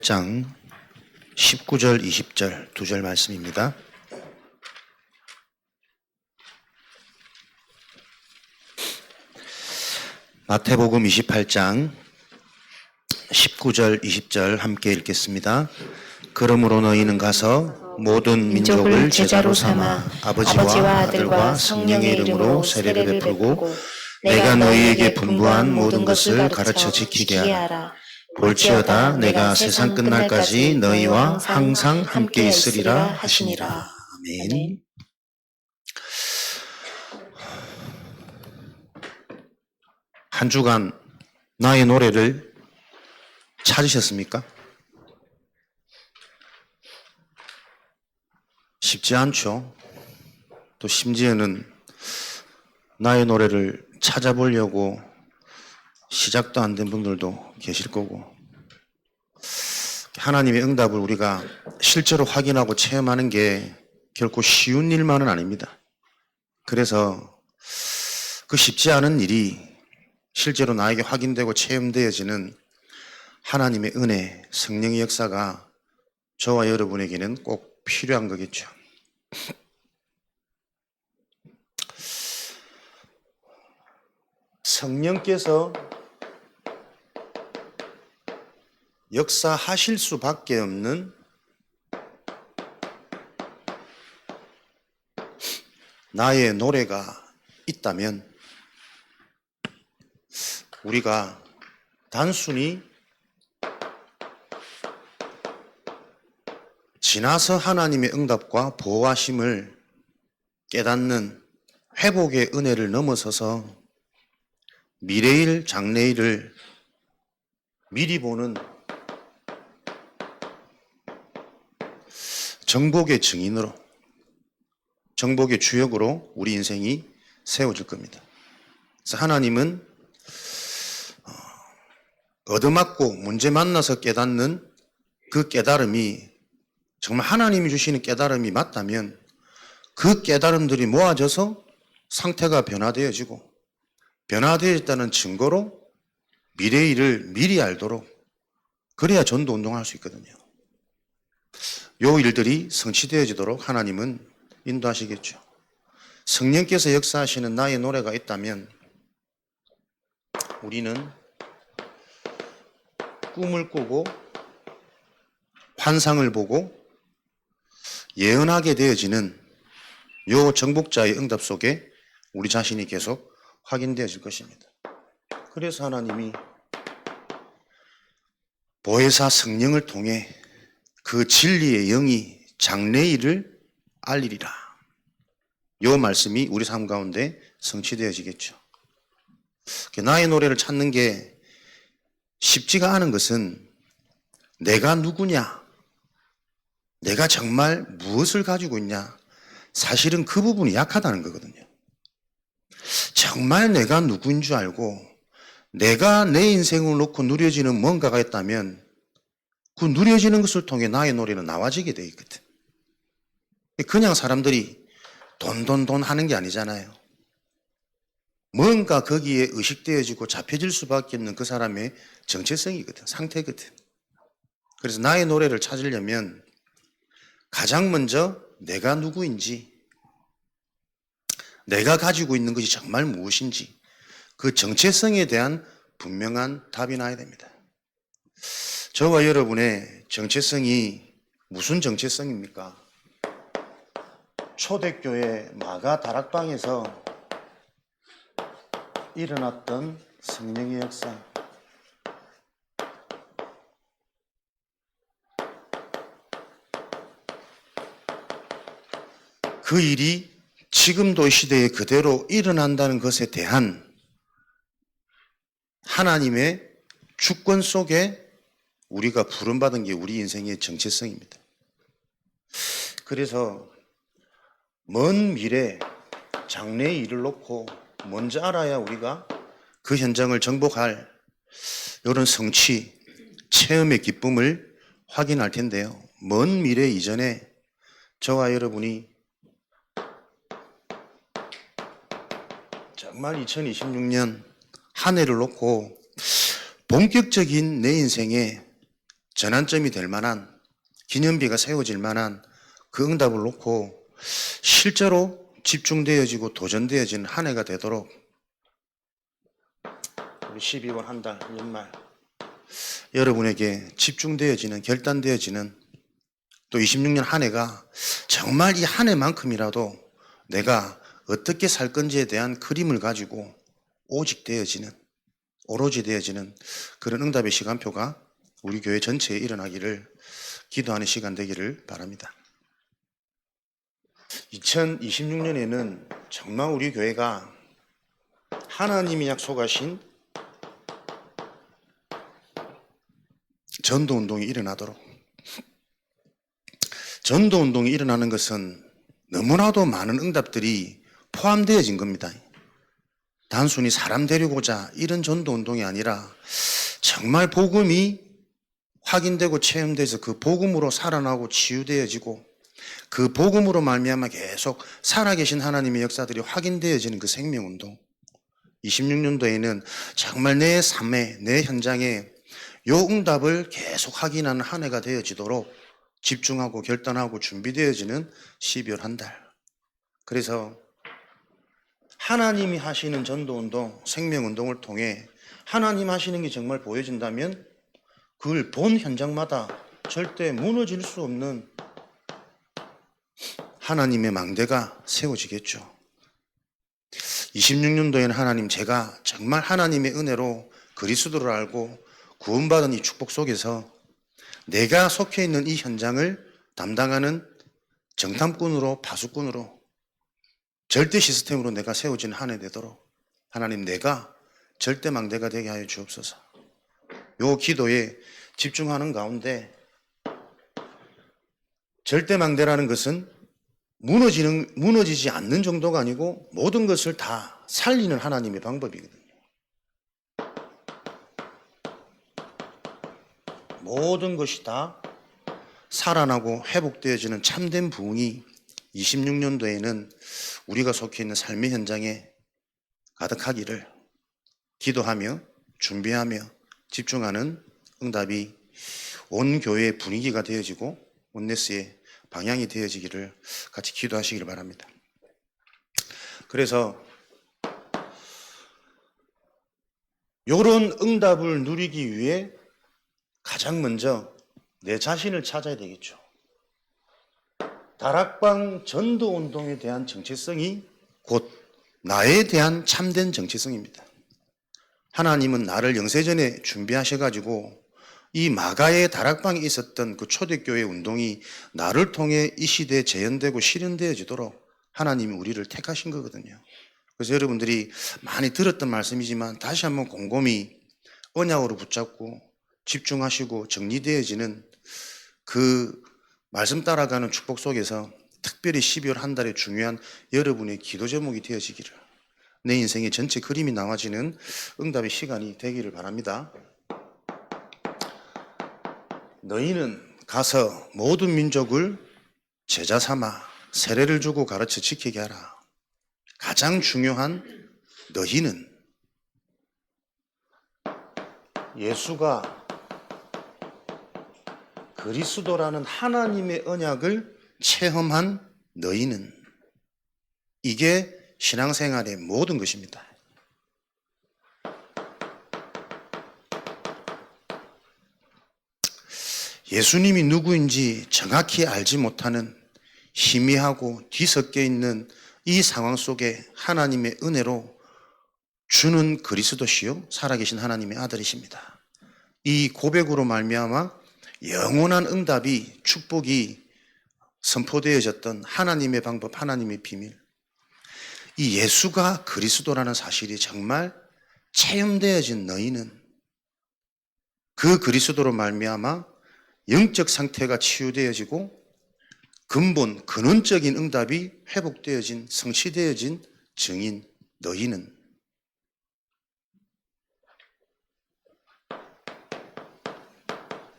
장 19절 20절 두 절 말씀입니다. 마태복음 28장 19절 20절 함께 읽겠습니다. 그러므로 너희는 가서 모든 민족을 제자로 삼아 아버지와 아들과 성령의 이름으로 세례를 베풀고 내가 너희에게 분부한 모든 것을 가르쳐 지키게 하라. 볼지어다 내가 세상 끝날까지 너희와 항상 함께 있으리라 하시니라. 아멘. 한 주간 나의 노래를 찾으셨습니까? 쉽지 않죠. 또 심지어는 나의 노래를 찾아보려고 시작도 안 된 분들도 계실 거고, 하나님의 응답을 우리가 실제로 확인하고 체험하는 게 결코 쉬운 일만은 아닙니다. 그래서 그 쉽지 않은 일이 실제로 나에게 확인되고 체험되어지는 하나님의 은혜, 성령의 역사가 저와 여러분에게는 꼭 필요한 거겠죠. 성령께서 역사하실 수밖에 없는 나의 노래가 있다면 우리가 단순히 지나서 하나님의 응답과 보호하심을 깨닫는 회복의 은혜를 넘어서서 미래일, 장래일을 미리 보는 정복의 증인으로, 정복의 주역으로 우리 인생이 세워질 겁니다. 그래서 하나님은 얻어맞고 문제 만나서 깨닫는 그 깨달음이 정말 하나님이 주시는 깨달음이 맞다면 그 깨달음들이 모아져서 상태가 변화되어지고, 변화되어졌다는 증거로 미래의 일을 미리 알도록, 그래야 전도 운동할 수 있거든요. 요 일들이 성취되어지도록 하나님은 인도하시겠죠. 성령께서 역사하시는 나의 노래가 있다면 우리는 꿈을 꾸고 환상을 보고 예언하게 되어지는 요 정복자의 응답 속에 우리 자신이 계속 확인되어질 것입니다. 그래서 하나님이 보혜사 성령을 통해 그 진리의 영이 장래일을 알리리라. 요 말씀이 우리 삶 가운데 성취되어지겠죠. 나의 노래를 찾는 게 쉽지가 않은 것은 내가 누구냐, 내가 정말 무엇을 가지고 있냐, 사실은 그 부분이 약하다는 거거든요. 정말 내가 누구인 줄 알고 내가 내 인생을 놓고 누려지는 뭔가가 있다면 그 누려지는 것을 통해 나의 노래는 나와지게 돼 있거든. 그냥 사람들이 돈 하는 게 아니잖아요. 뭔가 거기에 의식되어지고 잡혀질 수밖에 없는 그 사람의 정체성이거든, 상태거든. 그래서 나의 노래를 찾으려면 가장 먼저 내가 누구인지, 내가 가지고 있는 것이 정말 무엇인지 그 정체성에 대한 분명한 답이 나야 됩니다. 저와 여러분의 정체성이 무슨 정체성입니까? 초대교회 마가 다락방에서 일어났던 성령의 역사, 그 일이 지금도 이 시대에 그대로 일어난다는 것에 대한 하나님의 주권 속에 우리가 부름받은 게 우리 인생의 정체성입니다. 그래서 먼 미래, 장래의 일을 놓고 먼저 알아야 우리가 그 현장을 정복할 이런 성취, 체험의 기쁨을 확인할 텐데요. 먼 미래 이전에 저와 여러분이 정말 2026년 한 해를 놓고 본격적인 내 인생에 전환점이 될 만한, 기념비가 세워질 만한 그 응답을 놓고 실제로 집중되어지고 도전되어지는 한 해가 되도록 우리 12월 한 달 연말 여러분에게 집중되어지는, 결단되어지는 또 26년 한 해가 정말 이 한 해만큼이라도 내가 어떻게 살 건지에 대한 그림을 가지고 오직 되어지는, 오로지 되어지는 그런 응답의 시간표가 우리 교회 전체에 일어나기를 기도하는 시간 되기를 바랍니다. 2026년에는 정말 우리 교회가 하나님이 약속하신 전도운동이 일어나도록, 전도운동이 일어나는 것은 너무나도 많은 응답들이 포함되어진 겁니다. 단순히 사람 데리고자 이런 전도운동이 아니라 정말 복음이 확인되고 체험돼서 그 복음으로 살아나고 치유되어지고 그 복음으로 말미암아 계속 살아계신 하나님의 역사들이 확인되어지는 그 생명운동. 26년도에는 정말 내 삶에, 내 현장에 요 응답을 계속 확인하는 한 해가 되어지도록 집중하고 결단하고 준비되어지는 12월 한 달. 그래서 하나님이 하시는 전도운동, 생명운동을 통해 하나님 하시는 게 정말 보여진다면 그걸 본 현장마다 절대 무너질 수 없는 하나님의 망대가 세워지겠죠. 26년도에는 하나님, 제가 정말 하나님의 은혜로 그리스도를 알고 구원받은 이 축복 속에서 내가 속해 있는 이 현장을 담당하는 정탐꾼으로, 파수꾼으로, 절대 시스템으로 내가 세워진 한 해 되도록 하나님, 내가 절대 망대가 되게 하여 주옵소서. 요 기도에 집중하는 가운데 절대 망대라는 것은 무너지지 않는 정도가 아니고 모든 것을 다 살리는 하나님의 방법이거든요. 모든 것이 다 살아나고 회복되어지는 참된 부흥이 26년도에는 우리가 속해 있는 삶의 현장에 가득하기를 기도하며 준비하며 집중하는 응답이 온 교회의 분위기가 되어지고 온네스의 방향이 되어지기를 같이 기도하시기를 바랍니다. 그래서 이런 응답을 누리기 위해 가장 먼저 내 자신을 찾아야 되겠죠. 다락방 전도운동에 대한 정체성이 곧 나에 대한 참된 정체성입니다. 하나님은 나를 영세전에 준비하셔가지고 이 마가의 다락방에 있었던 그 초대교회 운동이 나를 통해 이 시대에 재현되고 실현되어지도록 하나님이 우리를 택하신 거거든요. 그래서 여러분들이 많이 들었던 말씀이지만 다시 한번 곰곰이 언약으로 붙잡고 집중하시고 정리되어지는 그 말씀 따라가는 축복 속에서 특별히 12월 한 달에 중요한 여러분의 기도 제목이 되어지기를, 내 인생의 전체 그림이 나와지는 응답의 시간이 되기를 바랍니다. 너희는 가서 모든 민족을 제자 삼아 세례를 주고 가르쳐 지키게 하라. 가장 중요한 너희는 예수가 그리스도라는 하나님의 언약을 체험한 너희는, 이게 신앙생활의 모든 것입니다. 예수님이 누구인지 정확히 알지 못하는 희미하고 뒤섞여 있는 이 상황 속에 하나님의 은혜로 주는 그리스도시요 살아계신 하나님의 아들이십니다. 이 고백으로 말미암아 영원한 응답이, 축복이 선포되어졌던 하나님의 방법, 하나님의 비밀, 이 예수가 그리스도라는 사실이 정말 체험되어진 너희는 그 그리스도로 말미암아 영적 상태가 치유되어지고 근본, 근원적인 응답이 회복되어진, 성취되어진 증인 너희는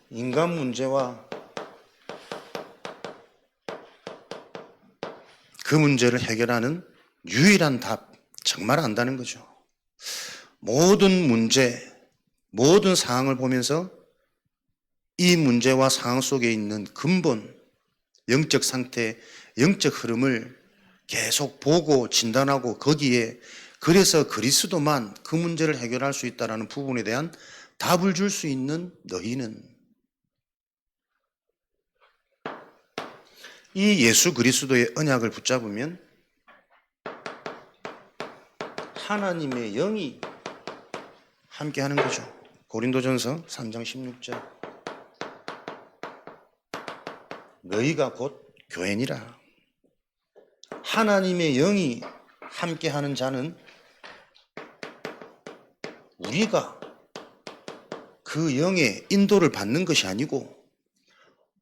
인간 문제와 그 문제를 해결하는 유일한 답, 정말 안다는 거죠. 모든 문제, 모든 상황을 보면서 이 문제와 상황 속에 있는 근본, 영적 상태, 영적 흐름을 계속 보고 진단하고 거기에 그래서 그리스도만 그 문제를 해결할 수 있다는 부분에 대한 답을 줄 수 있는 너희는 이 예수 그리스도의 언약을 붙잡으면 하나님의 영이 함께 하는 거죠. 고린도전서 3장 16절 너희가 곧 교회니라. 하나님의 영이 함께 하는 자는 우리가 그 영의 인도를 받는 것이 아니고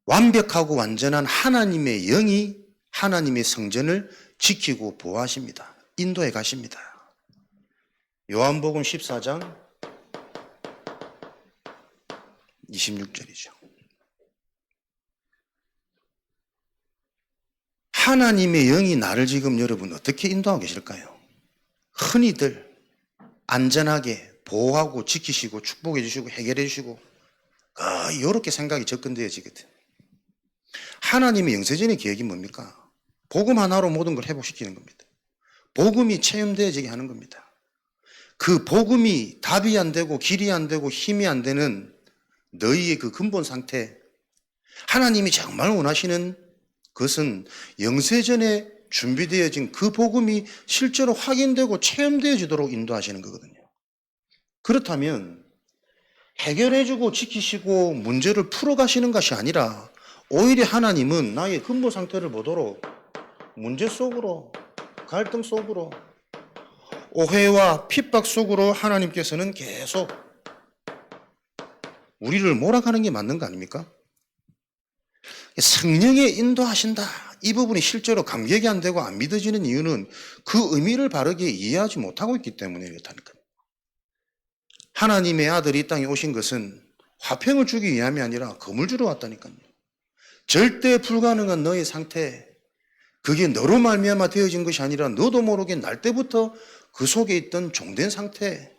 완벽하고 완전한 하나님의 영이 하나님의 성전을 지키고 보호하십니다. 인도해 가십니다. 요한복음 14장 26절이죠. 하나님의 영이 나를 지금 여러분 어떻게 인도하고 계실까요? 흔히들 안전하게 보호하고 지키시고 축복해 주시고 해결해 주시고 이렇게 생각이 접근되어지거든. 하나님의 영세전의 계획이 뭡니까? 복음 하나로 모든 걸 회복시키는 겁니다. 복음이 체험되어지게 하는 겁니다. 그 복음이 답이 안 되고 길이 안 되고 힘이 안 되는 너희의 그 근본 상태, 하나님이 정말 원하시는 그것은 영세전에 준비되어진 그 복음이 실제로 확인되고 체험되어지도록 인도하시는 거거든요. 그렇다면 해결해주고 지키시고 문제를 풀어가시는 것이 아니라 오히려 하나님은 나의 근본 상태를 보도록 문제 속으로, 갈등 속으로, 오해와 핍박 속으로 하나님께서는 계속 우리를 몰아가는 게 맞는 거 아닙니까? 성령의 인도하신다. 이 부분이 실제로 감격이 안 되고 안 믿어지는 이유는 그 의미를 바르게 이해하지 못하고 있기 때문에 그렇다니까요. 하나님의 아들이 이 땅에 오신 것은 화평을 주기 위함이 아니라 검을 주러 왔다니까요. 절대 불가능한 너의 상태, 그게 너로 말미암아 되어진 것이 아니라 너도 모르게 날 때부터 그 속에 있던 종된 상태,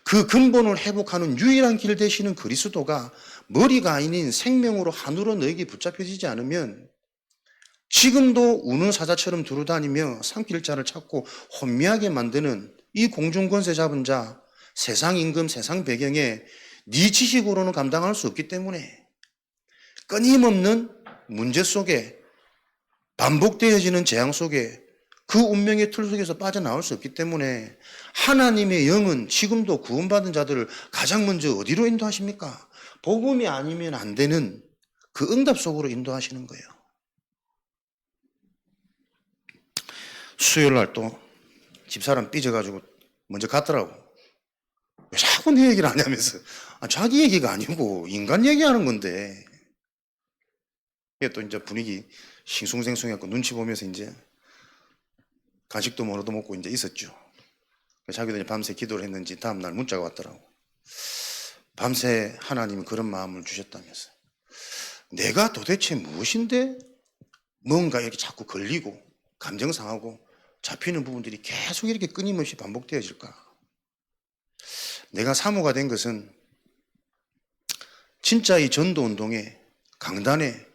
그 근본을 회복하는 유일한 길 되시는 그리스도가 머리가 아닌 생명으로 하늘로 너에게 붙잡혀지지 않으면 지금도 우는 사자처럼 두루다니며 삼킬자를 찾고 혼미하게 만드는 이 공중권세 잡은 자, 세상 임금, 세상 배경에 네 지식으로는 감당할 수 없기 때문에 끊임없는 문제 속에 반복되어지는 재앙 속에 그 운명의 틀 속에서 빠져나올 수 없기 때문에 하나님의 영은 지금도 구원받은 자들을 가장 먼저 어디로 인도하십니까? 복음이 아니면 안 되는 그 응답 속으로 인도하시는 거예요. 수요일 날 또 집사람 삐져가지고 먼저 갔더라고. 왜 자꾸 내 얘기를 안 하면서 자기 얘기가 아니고 인간 얘기하는 건데 이게 또 이제 분위기 싱숭생숭해갖고 눈치 보면서 이제 간식도 못 얻어먹고 이제 있었죠. 자기도 이제 밤새 기도를 했는지 다음날 문자가 왔더라고. 밤새 하나님이 그런 마음을 주셨다면서. 내가 도대체 무엇인데 뭔가 이렇게 자꾸 걸리고 감정 상하고 잡히는 부분들이 계속 이렇게 끊임없이 반복되어질까? 내가 사모가 된 것은 진짜 이 전도 운동에 강단에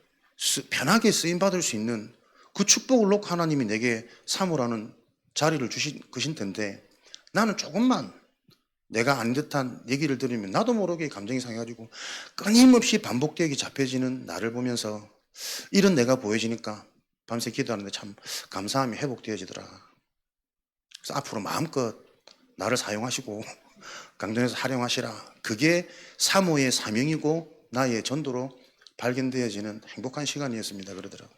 편하게 쓰임받을 수 있는 그 축복을 놓고 하나님이 내게 사모라는 자리를 주신 것인 텐데 나는 조금만 내가 아닌 듯한 얘기를 들으면 나도 모르게 감정이 상해가지고 끊임없이 반복되게 잡혀지는 나를 보면서 이런 내가 보여지니까 밤새 기도하는데 참 감사함이 회복되어지더라. 그래서 앞으로 마음껏 나를 사용하시고 강동에서 활용하시라. 그게 사모의 사명이고 나의 전도로 발견되어지는 행복한 시간이었습니다. 그러더라고요.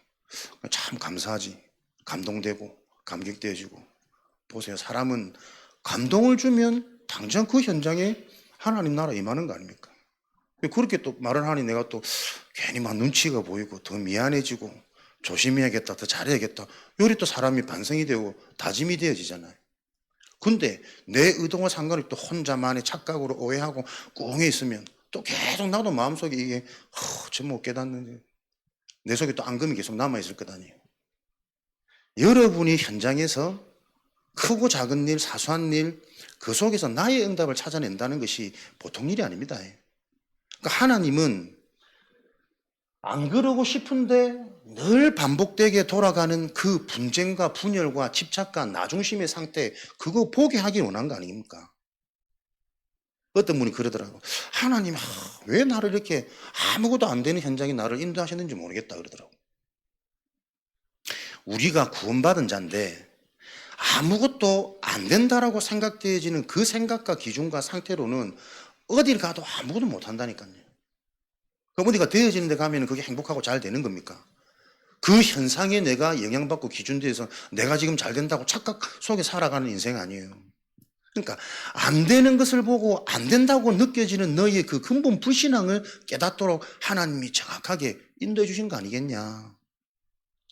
참 감사하지. 감동되고 감격되어지고. 보세요. 사람은 감동을 주면 당장 그 현장에 하나님 나라 임하는 거 아닙니까? 그렇게 또 말을 하니 내가 또 괜히 막 눈치가 보이고 더 미안해지고 조심해야겠다, 더 잘해야겠다. 요리 또 사람이 반성이 되고 다짐이 되어지잖아요. 근데 내 의도와 상관없이 또 혼자만의 착각으로 오해하고 꽁해 있으면 또 계속 나도 마음속에 이게 저 못 깨닫는데 내 속에 또 앙금이 계속 남아있을 것 아니에요. 여러분이 현장에서 크고 작은 일, 사소한 일, 그 속에서 나의 응답을 찾아낸다는 것이 보통 일이 아닙니다. 그러니까 하나님은 안 그러고 싶은데 늘 반복되게 돌아가는 그 분쟁과 분열과 집착과 나중심의 상태, 그거 보게 하기 원한 거 아닙니까? 어떤 분이 그러더라고. 하나님, 왜 나를 이렇게 아무것도 안 되는 현장에 나를 인도하셨는지 모르겠다 그러더라고. 우리가 구원받은 자인데 아무것도 안 된다라고 생각되어지는 그 생각과 기준과 상태로는 어딜 가도 아무것도 못 한다니까요. 그럼 어디가 되어지는 데 가면 그게 행복하고 잘 되는 겁니까? 그 현상에 내가 영향받고 기준돼서 내가 지금 잘 된다고 착각 속에 살아가는 인생 아니에요. 그러니까 안 되는 것을 보고 안 된다고 느껴지는 너희의 그 근본 불신앙을 깨닫도록 하나님이 정확하게 인도해 주신 거 아니겠냐.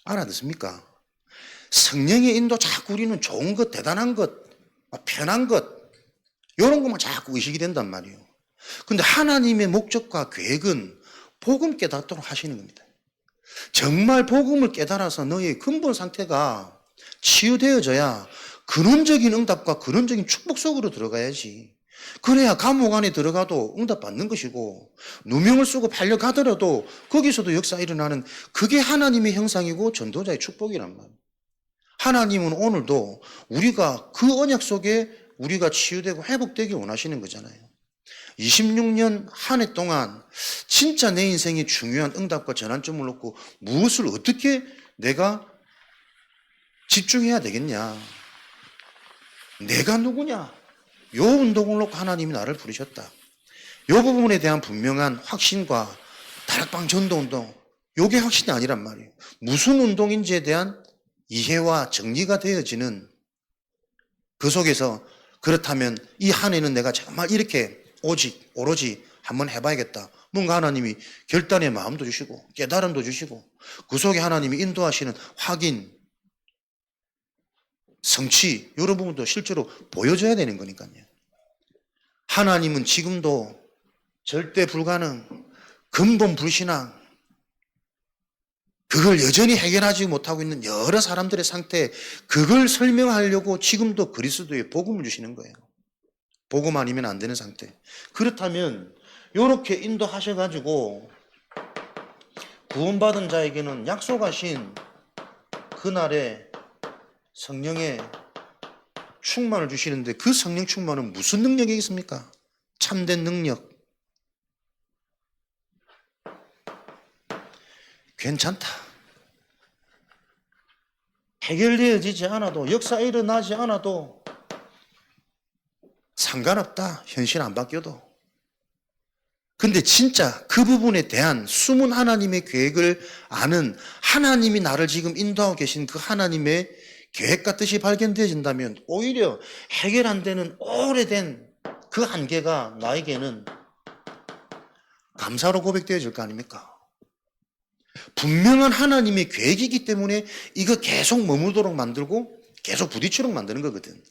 알아듣습니까? 성령의 인도 자꾸 우리는 좋은 것, 대단한 것, 편한 것 이런 것만 자꾸 의식이 된단 말이에요. 근데 하나님의 목적과 계획은 복음 깨닫도록 하시는 겁니다. 정말 복음을 깨달아서 너의 근본 상태가 치유되어져야 근원적인 응답과 근원적인 축복 속으로 들어가야지. 그래야 감옥 안에 들어가도 응답받는 것이고 누명을 쓰고 팔려가더라도 거기서도 역사 일어나는 그게 하나님의 형상이고 전도자의 축복이란 말이에요. 하나님은 오늘도 우리가 그 언약 속에 우리가 치유되고 회복되기 원하시는 거잖아요. 26년 한 해 동안 진짜 내 인생의 중요한 응답과 전환점을 놓고 무엇을 어떻게 내가 집중해야 되겠냐. 내가 누구냐. 요 운동을 놓고 하나님이 나를 부르셨다. 요 부분에 대한 분명한 확신과 다락방 전도 운동, 요게 확신이 아니란 말이에요. 무슨 운동인지에 대한 이해와 정리가 되어지는 그 속에서 그렇다면 이 한 해는 내가 정말 이렇게 오로지 한번 해봐야겠다. 뭔가 하나님이 결단의 마음도 주시고 깨달음도 주시고 그 속에 하나님이 인도하시는 확인, 성취 이런 부분도 실제로 보여줘야 되는 거니까요. 하나님은 지금도 절대 불가능, 근본 불신앙 그걸 여전히 해결하지 못하고 있는 여러 사람들의 상태 그걸 설명하려고 지금도 그리스도의 복음을 주시는 거예요. 복음 아니면 안 되는 상태. 그렇다면 이렇게 인도하셔가지고 구원받은 자에게는 약속하신 그날에 성령의 충만을 주시는데 그 성령 충만은 무슨 능력이 있습니까? 참된 능력. 괜찮다. 해결되어지지 않아도 역사 일어나지 않아도 상관없다. 현실 안 바뀌어도. 근데 진짜 그 부분에 대한 숨은 하나님의 계획을 아는 하나님이 나를 지금 인도하고 계신 그 하나님의 계획과 뜻이 발견되어진다면 오히려 해결 안 되는 오래된 그 한계가 나에게는 감사로 고백되어질 거 아닙니까? 분명한 하나님의 계획이기 때문에 이거 계속 머물도록 만들고 계속 부딪히도록 만드는 거거든.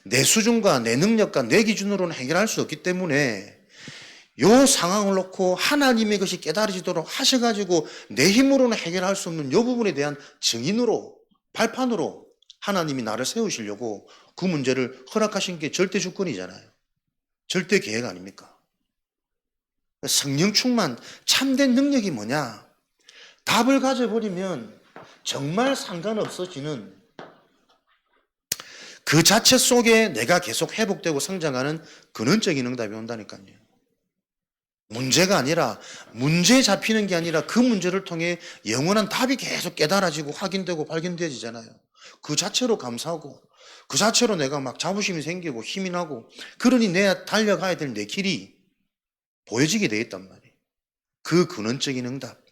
내 수준과 내 능력과 내 기준으로는 해결할 수 없기 때문에 이 상황을 놓고 하나님의 것이 깨달아지도록 하셔가지고 내 힘으로는 해결할 수 없는 이 부분에 대한 증인으로 발판으로 하나님이 나를 세우시려고 그 문제를 허락하신 게 절대 주권이잖아요. 절대 계획 아닙니까? 성령 충만 참된 능력이 뭐냐? 답을 가져버리면 정말 상관없어지는 그 자체 속에 내가 계속 회복되고 성장하는 근원적인 응답이 온다니까요. 문제가 아니라 문제에 잡히는 게 아니라 그 문제를 통해 영원한 답이 계속 깨달아지고 확인되고 발견되어지잖아요. 그 자체로 감사하고 그 자체로 내가 막 자부심이 생기고 힘이 나고 그러니 내가 달려가야 될 내 길이 보여지게 되겠단 말이에요. 그 근원적인 응답.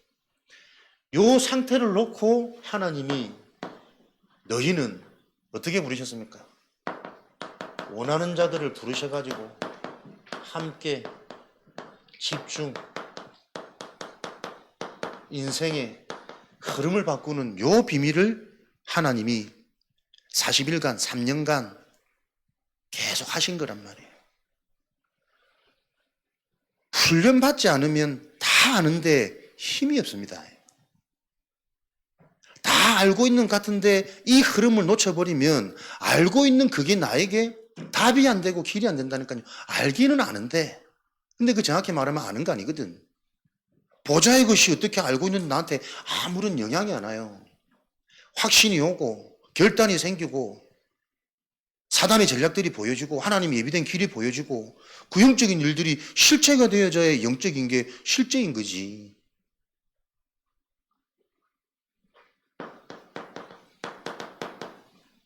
요 상태를 놓고 하나님이 너희는 어떻게 부르셨습니까? 원하는 자들을 부르셔가지고 함께 집중 인생의 흐름을 바꾸는 요 비밀을 하나님이 40일간 3년간 계속 하신 거란 말이에요. 훈련받지 않으면 다 아는데 힘이 없습니다. 다 알고 있는 것 같은데 이 흐름을 놓쳐버리면 알고 있는 그게 나에게 답이 안 되고 길이 안 된다니까요. 알기는 아는데 근데 그 정확히 말하면 아는 거 아니거든. 보좌의 것이 어떻게 알고 있는데 나한테 아무런 영향이 안 와요. 확신이 오고 결단이 생기고 사단의 전략들이 보여지고 하나님의 예비된 길이 보여지고 그 영적인 일들이 실체가 되어져야 영적인 게 실제인 거지.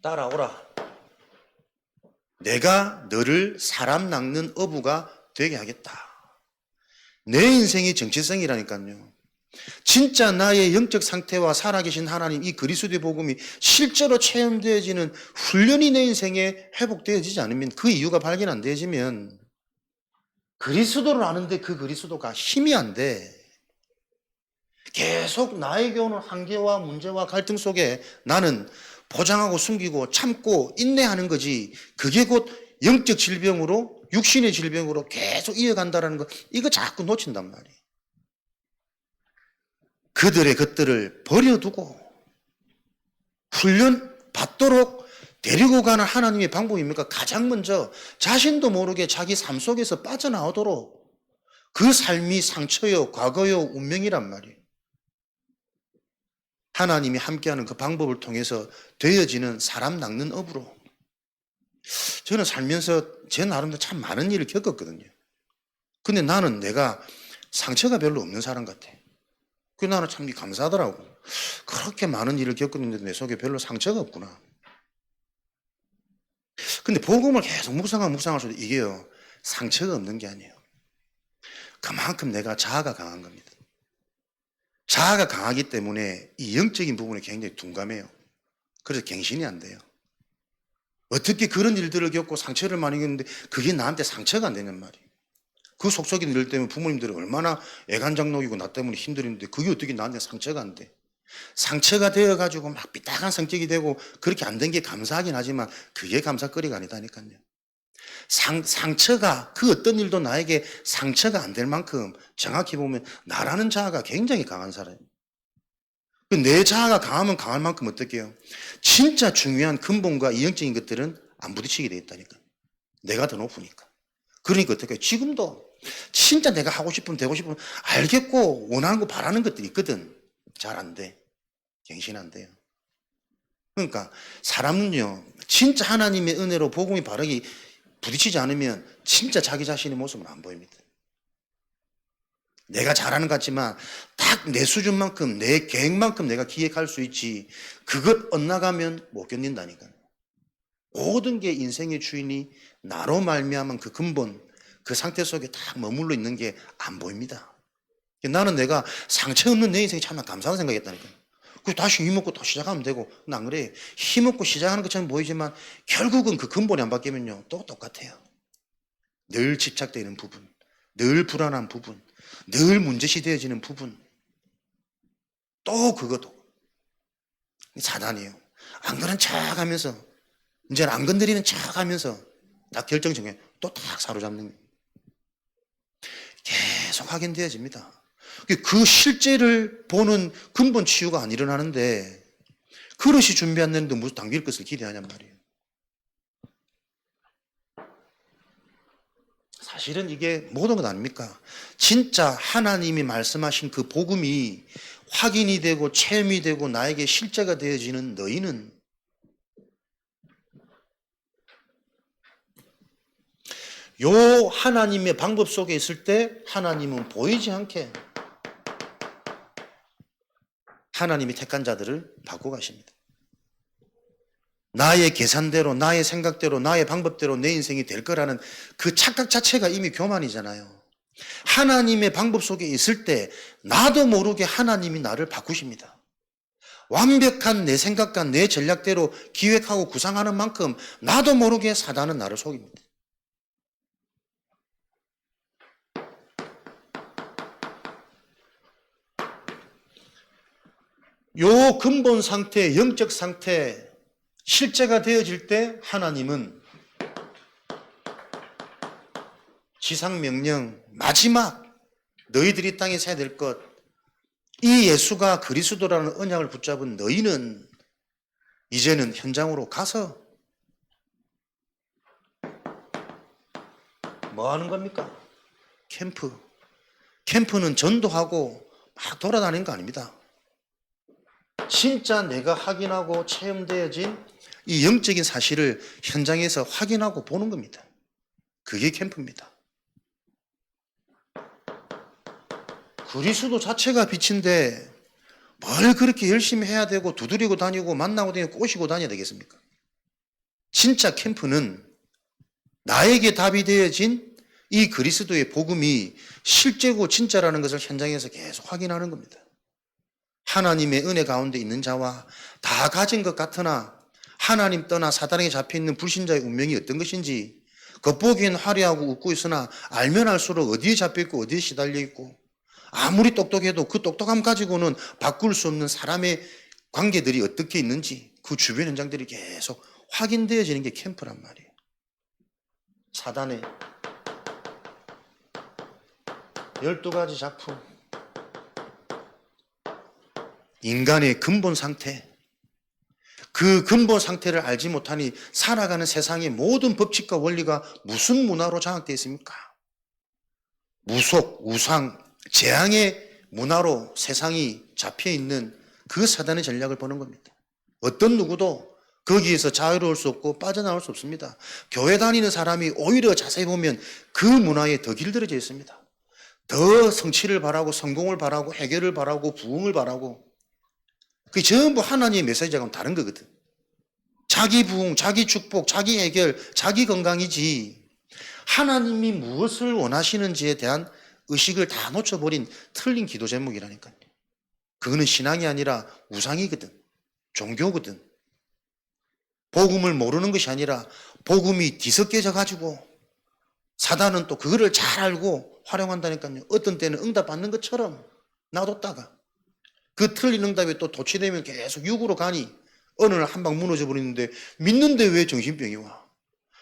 따라오라. 내가 너를 사람 낚는 어부가 되게 하겠다. 내 인생의 정체성이라니까요. 진짜 나의 영적 상태와 살아계신 하나님, 이 그리스도의 복음이 실제로 체험되어지는 훈련이 내 인생에 회복되어지지 않으면, 그 이유가 발견 안 되어지면 그리스도를 아는데 그 그리스도가 힘이 안 돼. 계속 나에게 오는 한계와 문제와 갈등 속에 나는 보장하고 숨기고 참고 인내하는 거지. 그게 곧 영적 질병으로, 육신의 질병으로 계속 이어간다는 거, 이거 자꾸 놓친단 말이에요. 그들의 것들을 버려두고 훈련 받도록 데리고 가는 하나님의 방법입니까? 가장 먼저 자신도 모르게 자기 삶 속에서 빠져나오도록, 그 삶이 상처요, 과거요, 운명이란 말이에요. 하나님이 함께하는 그 방법을 통해서 되어지는 사람 낚는 업으로. 저는 살면서 제 나름대로 참 많은 일을 겪었거든요. 근데 나는 내가 상처가 별로 없는 사람 같아. 그 나는 참 감사하더라고. 그렇게 많은 일을 겪었는데 내 속에 별로 상처가 없구나. 근데 복음을 계속 묵상할수록 이게요, 상처가 없는 게 아니에요. 그만큼 내가 자아가 강한 겁니다. 자아가 강하기 때문에 이 영적인 부분에 굉장히 둔감해요. 그래서 갱신이 안 돼요. 어떻게 그런 일들을 겪고 상처를 많이 겪는데 그게 나한테 상처가 안 되냔 말이에요. 그 속속인 일 때문에 부모님들이 얼마나 애간장록이고 나 때문에 힘들었는데 그게 어떻게 나한테 상처가 안 돼. 상처가 되어가지고 막 삐딱한 성격이 되고 그렇게 안 된 게 감사하긴 하지만 그게 감사거리가 아니다니까요. 상처가, 그 어떤 일도 나에게 상처가 안 될 만큼 정확히 보면 나라는 자아가 굉장히 강한 사람이에요. 내 자아가 강하면 강할 만큼 어떻게 해요? 진짜 중요한 근본과 이형적인 것들은 안 부딪히게 돼 있다니까. 내가 더 높으니까. 그러니까 어떻게 해요? 지금도 진짜 내가 하고 싶으면 되고 싶으면 알겠고 원하는 거 바라는 것들이 있거든. 잘 안 돼. 갱신 안 돼요. 그러니까 사람은요, 진짜 하나님의 은혜로 복음이 바르게 부딪히지 않으면 진짜 자기 자신의 모습은 안 보입니다. 내가 잘하는 것 같지만 딱 내 수준만큼, 내 계획만큼 내가 기획할 수 있지, 그것 엇나가면 못 견딘다니까요. 모든 게 인생의 주인이 나로 말미암은 그 근본, 그 상태 속에 딱 머물러 있는 게 안 보입니다. 나는 내가 상처 없는 내 인생이 참 감사하다고 생각했다니까요. 그 다시 힘먹고 또 시작하면 되고. 안 그래. 힘먹고 시작하는 것처럼 보이지만 결국은 그 근본이 안 바뀌면요, 또 똑같아요. 늘 집착되는 부분, 늘 불안한 부분, 늘 문제시 되어지는 부분, 또 그것도 사단이에요. 안 그런 척 하면서, 이제는 안 건드리는 척 하면서 딱 결정 정해 또 딱 사로잡는 거예요. 계속 확인되어집니다. 그 실제를 보는 근본 치유가 안 일어나는데 그릇이 준비 안 되는데 무슨 당길 것을 기대하냔 말이에요. 사실은 이게 모든 것 아닙니까? 진짜 하나님이 말씀하신 그 복음이 확인이 되고 체험이 되고 나에게 실제가 되어지는 너희는 요 하나님의 방법 속에 있을 때 하나님은 보이지 않게 하나님이 택한 자들을 바꾸고 가십니다. 나의 계산대로, 나의 생각대로, 나의 방법대로 내 인생이 될 거라는 그 착각 자체가 이미 교만이잖아요. 하나님의 방법 속에 있을 때 나도 모르게 하나님이 나를 바꾸십니다. 완벽한 내 생각과 내 전략대로 기획하고 구상하는 만큼 나도 모르게 사단은 나를 속입니다. 요 근본 상태, 영적 상태, 실제가 되어질 때 하나님은 지상명령, 마지막 너희들이 땅에서 해야 될 것, 이 예수가 그리스도라는 언약을 붙잡은 너희는 이제는 현장으로 가서 뭐 하는 겁니까? 캠프는 전도하고 막 돌아다니는 거 아닙니다. 진짜 내가 확인하고 체험되어진 이 영적인 사실을 현장에서 확인하고 보는 겁니다. 그게 캠프입니다. 그리스도 자체가 빛인데 뭘 그렇게 열심히 해야 되고 두드리고 다니고 만나고 다니고 꼬시고 다녀야 되겠습니까? 진짜 캠프는 나에게 답이 되어진 이 그리스도의 복음이 실제고 진짜라는 것을 현장에서 계속 확인하는 겁니다. 하나님의 은혜 가운데 있는 자와 다 가진 것 같으나 하나님 떠나 사단에게 잡혀있는 불신자의 운명이 어떤 것인지 겉보기엔 화려하고 웃고 있으나 알면 알수록 어디에 잡혀있고 어디에 시달려 있고 아무리 똑똑해도 그 똑똑함 가지고는 바꿀 수 없는 사람의 관계들이 어떻게 있는지 그 주변 현장들이 계속 확인되어지는 게 캠프란 말이에요. 사단의 12가지 작품, 인간의 근본 상태, 그 근본 상태를 알지 못하니 살아가는 세상의 모든 법칙과 원리가 무슨 문화로 장악되어 있습니까? 무속, 우상, 재앙의 문화로 세상이 잡혀있는 그 사단의 전략을 보는 겁니다. 어떤 누구도 거기에서 자유로울 수 없고 빠져나올 수 없습니다. 교회 다니는 사람이 오히려 자세히 보면 그 문화에 더 길들여져 있습니다. 더 성취를 바라고 성공을 바라고 해결을 바라고 부흥을 바라고 그게 전부 하나님의 메시지하고는 다른 거거든. 자기 부흥, 자기 축복, 자기 해결, 자기 건강이지 하나님이 무엇을 원하시는지에 대한 의식을 다 놓쳐버린 틀린 기도 제목이라니까요. 그거는 신앙이 아니라 우상이거든. 종교거든. 복음을 모르는 것이 아니라 복음이 뒤섞여져 가지고 사단은 또 그거를 잘 알고 활용한다니까요. 어떤 때는 응답 받는 것처럼 놔뒀다가 그 틀린 응답에 또 도취되면 계속 육으로 가니 어느 날 한 방 무너져 버리는데 믿는데 왜 정신병이 와?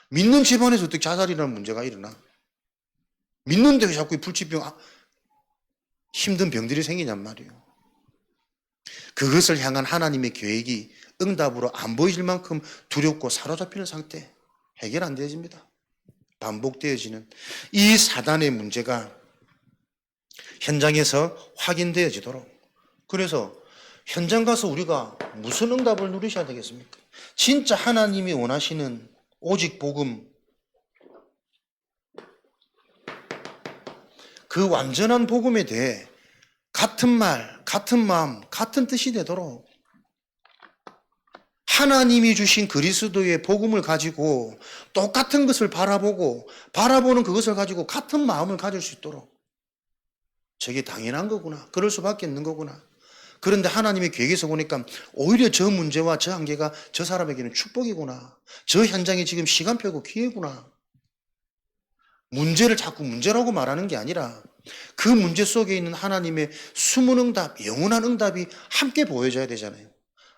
믿는 집안에서 어떻게 자살이라는 문제가 일어나? 믿는데 왜 자꾸 불치병, 힘든 병들이 생기냔 말이에요. 그것을 향한 하나님의 계획이 응답으로 안 보이질 만큼 두렵고 사로잡히는 상태, 해결 안 되어집니다. 반복되어지는 이 사단의 문제가 현장에서 확인되어지도록. 그래서 현장 가서 우리가 무슨 응답을 누리셔야 되겠습니까? 진짜 하나님이 원하시는 오직 복음, 그 완전한 복음에 대해 같은 말, 같은 마음, 같은 뜻이 되도록 하나님이 주신 그리스도의 복음을 가지고 똑같은 것을 바라보고 바라보는 그것을 가지고 같은 마음을 가질 수 있도록 저게 당연한 거구나. 그럴 수밖에 없는 거구나. 그런데 하나님의 계획에서 보니까 오히려 저 문제와 저 한계가 저 사람에게는 축복이구나. 저 현장이 지금 시간표고 기회구나. 문제를 자꾸 문제라고 말하는 게 아니라 그 문제 속에 있는 하나님의 숨은 응답, 영원한 응답이 함께 보여져야 되잖아요.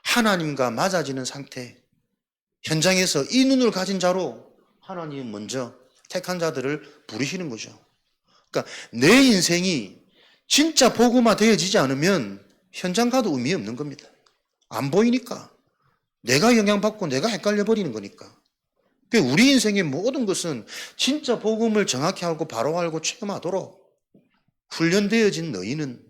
하나님과 맞아지는 상태. 현장에서 이 눈을 가진 자로 하나님은 먼저 택한 자들을 부르시는 거죠. 그러니까 내 인생이 진짜 복음화 되어지지 않으면 현장 가도 의미 없는 겁니다. 안 보이니까. 내가 영향받고 내가 헷갈려 버리는 거니까. 우리 인생의 모든 것은 진짜 복음을 정확히 알고 바로 알고 체험하도록 훈련되어진 너희는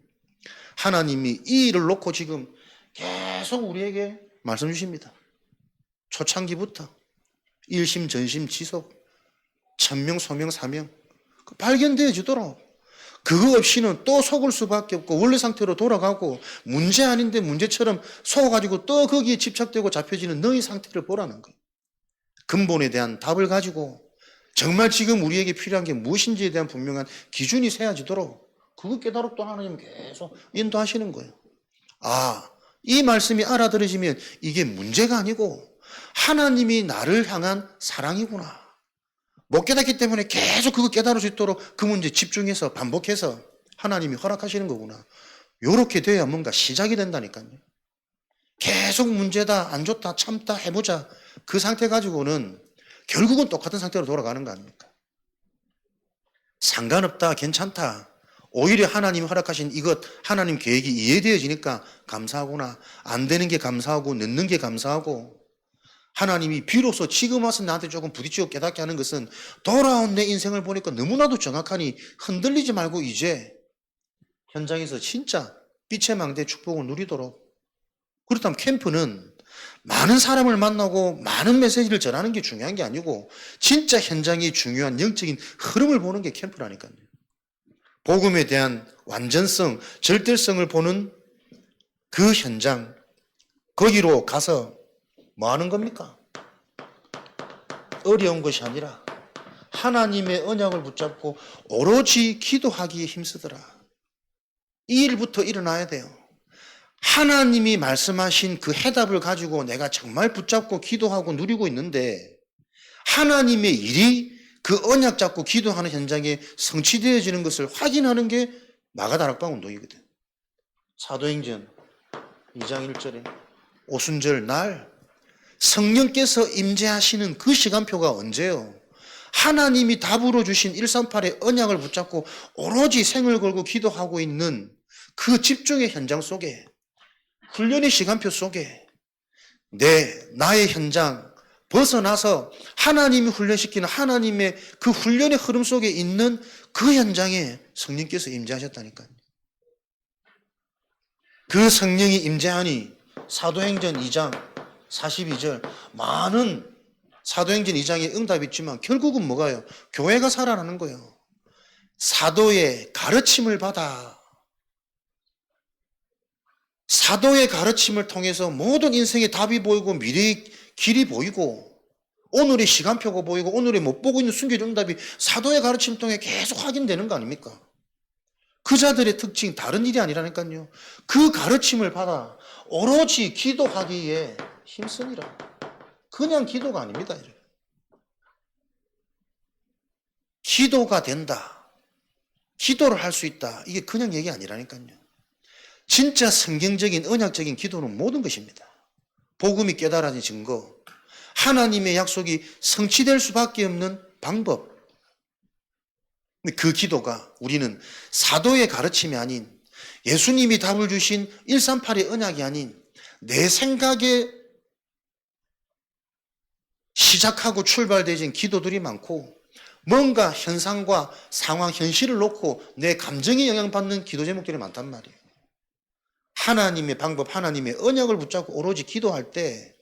하나님이 이 일을 놓고 지금 계속 우리에게 말씀 주십니다. 초창기부터 일심 전심 지속 천명 소명 사명 발견되어지도록 그거 없이는 또 속을 수밖에 없고 원래 상태로 돌아가고 문제 아닌데 문제처럼 속아가지고 또 거기에 집착되고 잡혀지는 너희 상태를 보라는 거예요. 근본에 대한 답을 가지고 정말 지금 우리에게 필요한 게 무엇인지에 대한 분명한 기준이 세워지도록 그거 깨달고 또 하나님 계속 인도하시는 거예요. 이 말씀이 알아들어지면 이게 문제가 아니고 하나님이 나를 향한 사랑이구나. 못 깨닫기 때문에 계속 그거 깨달을 수 있도록 그 문제 집중해서 반복해서 하나님이 허락하시는 거구나. 요렇게 돼야 뭔가 시작이 된다니까요. 계속 문제다, 안 좋다, 참다, 해보자. 그 상태 가지고는 결국은 똑같은 상태로 돌아가는 거 아닙니까? 상관없다, 괜찮다. 오히려 하나님이 허락하신 이것, 하나님 계획이 이해되어지니까 감사하구나. 안 되는 게 감사하고, 늦는 게 감사하고, 하나님이 비로소 지금 와서 나한테 조금 부딪히고 깨닫게 하는 것은 돌아온 내 인생을 보니까 너무나도 정확하니 흔들리지 말고 이제 현장에서 진짜 빛의 망대 축복을 누리도록. 그렇다면 캠프는 많은 사람을 만나고 많은 메시지를 전하는 게 중요한 게 아니고 진짜 현장이 중요한 영적인 흐름을 보는 게 캠프라니까요. 복음에 대한 완전성, 절대성을 보는 그 현장, 거기로 가서 뭐 하는 겁니까? 어려운 것이 아니라 하나님의 언약을 붙잡고 오로지 기도하기에 힘쓰더라. 이 일부터 일어나야 돼요. 하나님이 말씀하신 그 해답을 가지고 내가 정말 붙잡고 기도하고 누리고 있는데 하나님의 일이 그 언약 잡고 기도하는 현장에 성취되어지는 것을 확인하는 게 마가다락방 운동이거든. 사도행전 2장 1절에 오순절 날 성령께서 임재하시는 그 시간표가 언제요? 하나님이 답으로 주신 138의 언약을 붙잡고 오로지 생을 걸고 기도하고 있는 그 집중의 현장 속에, 훈련의 시간표 속에 나의 현장 벗어나서 하나님이 훈련시키는 하나님의 그 훈련의 흐름 속에 있는 그 현장에 성령께서 임재하셨다니까요. 그 성령이 임재하니 사도행전 2장 42절 많은 사도행전 2장에 응답이 있지만 결국은 뭐가요? 교회가 살아나는 거예요. 사도의 가르침을 받아 사도의 가르침을 통해서 모든 인생의 답이 보이고 미래의 길이 보이고 오늘의 시간표가 보이고 오늘의 못 보고 있는 숨겨진 응답이 사도의 가르침을 통해 계속 확인되는 거 아닙니까? 그 자들의 특징 다른 일이 아니라니까요. 그 가르침을 받아 오로지 기도하기에 힘쓰니라. 그냥 기도가 아닙니다. 기도가 된다. 기도를 할 수 있다. 이게 그냥 얘기 아니라니까요. 진짜 성경적인 언약적인 기도는 모든 것입니다. 복음이 깨달아진 증거, 하나님의 약속이 성취될 수밖에 없는 방법. 그 기도가 우리는 사도의 가르침이 아닌 예수님이 답을 주신 138의 언약이 아닌 내 생각에 시작하고 출발되어진 기도들이 많고 뭔가 현상과 상황, 현실을 놓고 내 감정에 영향받는 기도 제목들이 많단 말이에요. 하나님의 방법, 하나님의 언약을 붙잡고 오로지 기도할 때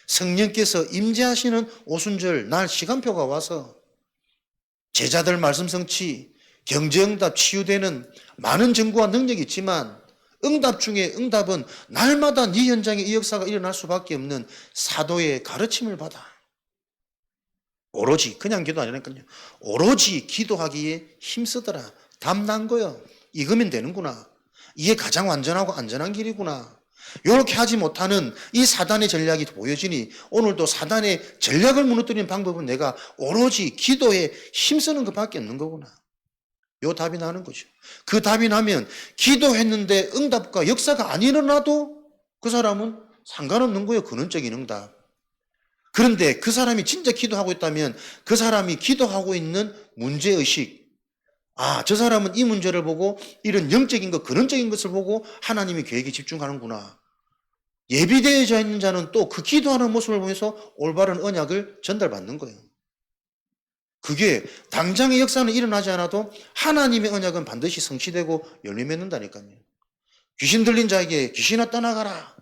성령께서 임재하시는 오순절 날 시간표가 와서 제자들 말씀 성취, 경제응답 치유되는 많은 정보와 능력이 있지만 응답 중에 응답은 날마다 네 현장에 이 역사가 일어날 수밖에 없는 사도의 가르침을 받아 오로지 그냥 기도 아니라니까요. 오로지 기도하기에 힘쓰더라. 답난 거요. 이거면 되는구나. 이게 가장 완전하고 안전한 길이구나. 이렇게 하지 못하는 이 사단의 전략이 보여지니 오늘도 사단의 전략을 무너뜨리는 방법은 내가 오로지 기도에 힘쓰는 것밖에 없는 거구나. 요 답이 나는 거죠. 그 답이 나면 기도했는데 응답과 역사가 안 일어나도 그 사람은 상관없는 거예요. 근원적인 응답. 그런데 그 사람이 진짜 기도하고 있다면 그 사람이 기도하고 있는 문제의식, 저 사람은 이 문제를 보고 이런 영적인 것, 근원적인 것을 보고 하나님의 계획에 집중하는구나. 예비되어져 있는 자는 또 그 기도하는 모습을 보면서 올바른 언약을 전달받는 거예요. 그게 당장의 역사는 일어나지 않아도 하나님의 언약은 반드시 성취되고 열매 맺는다니까요. 귀신 들린 자에게 귀신아 떠나가라.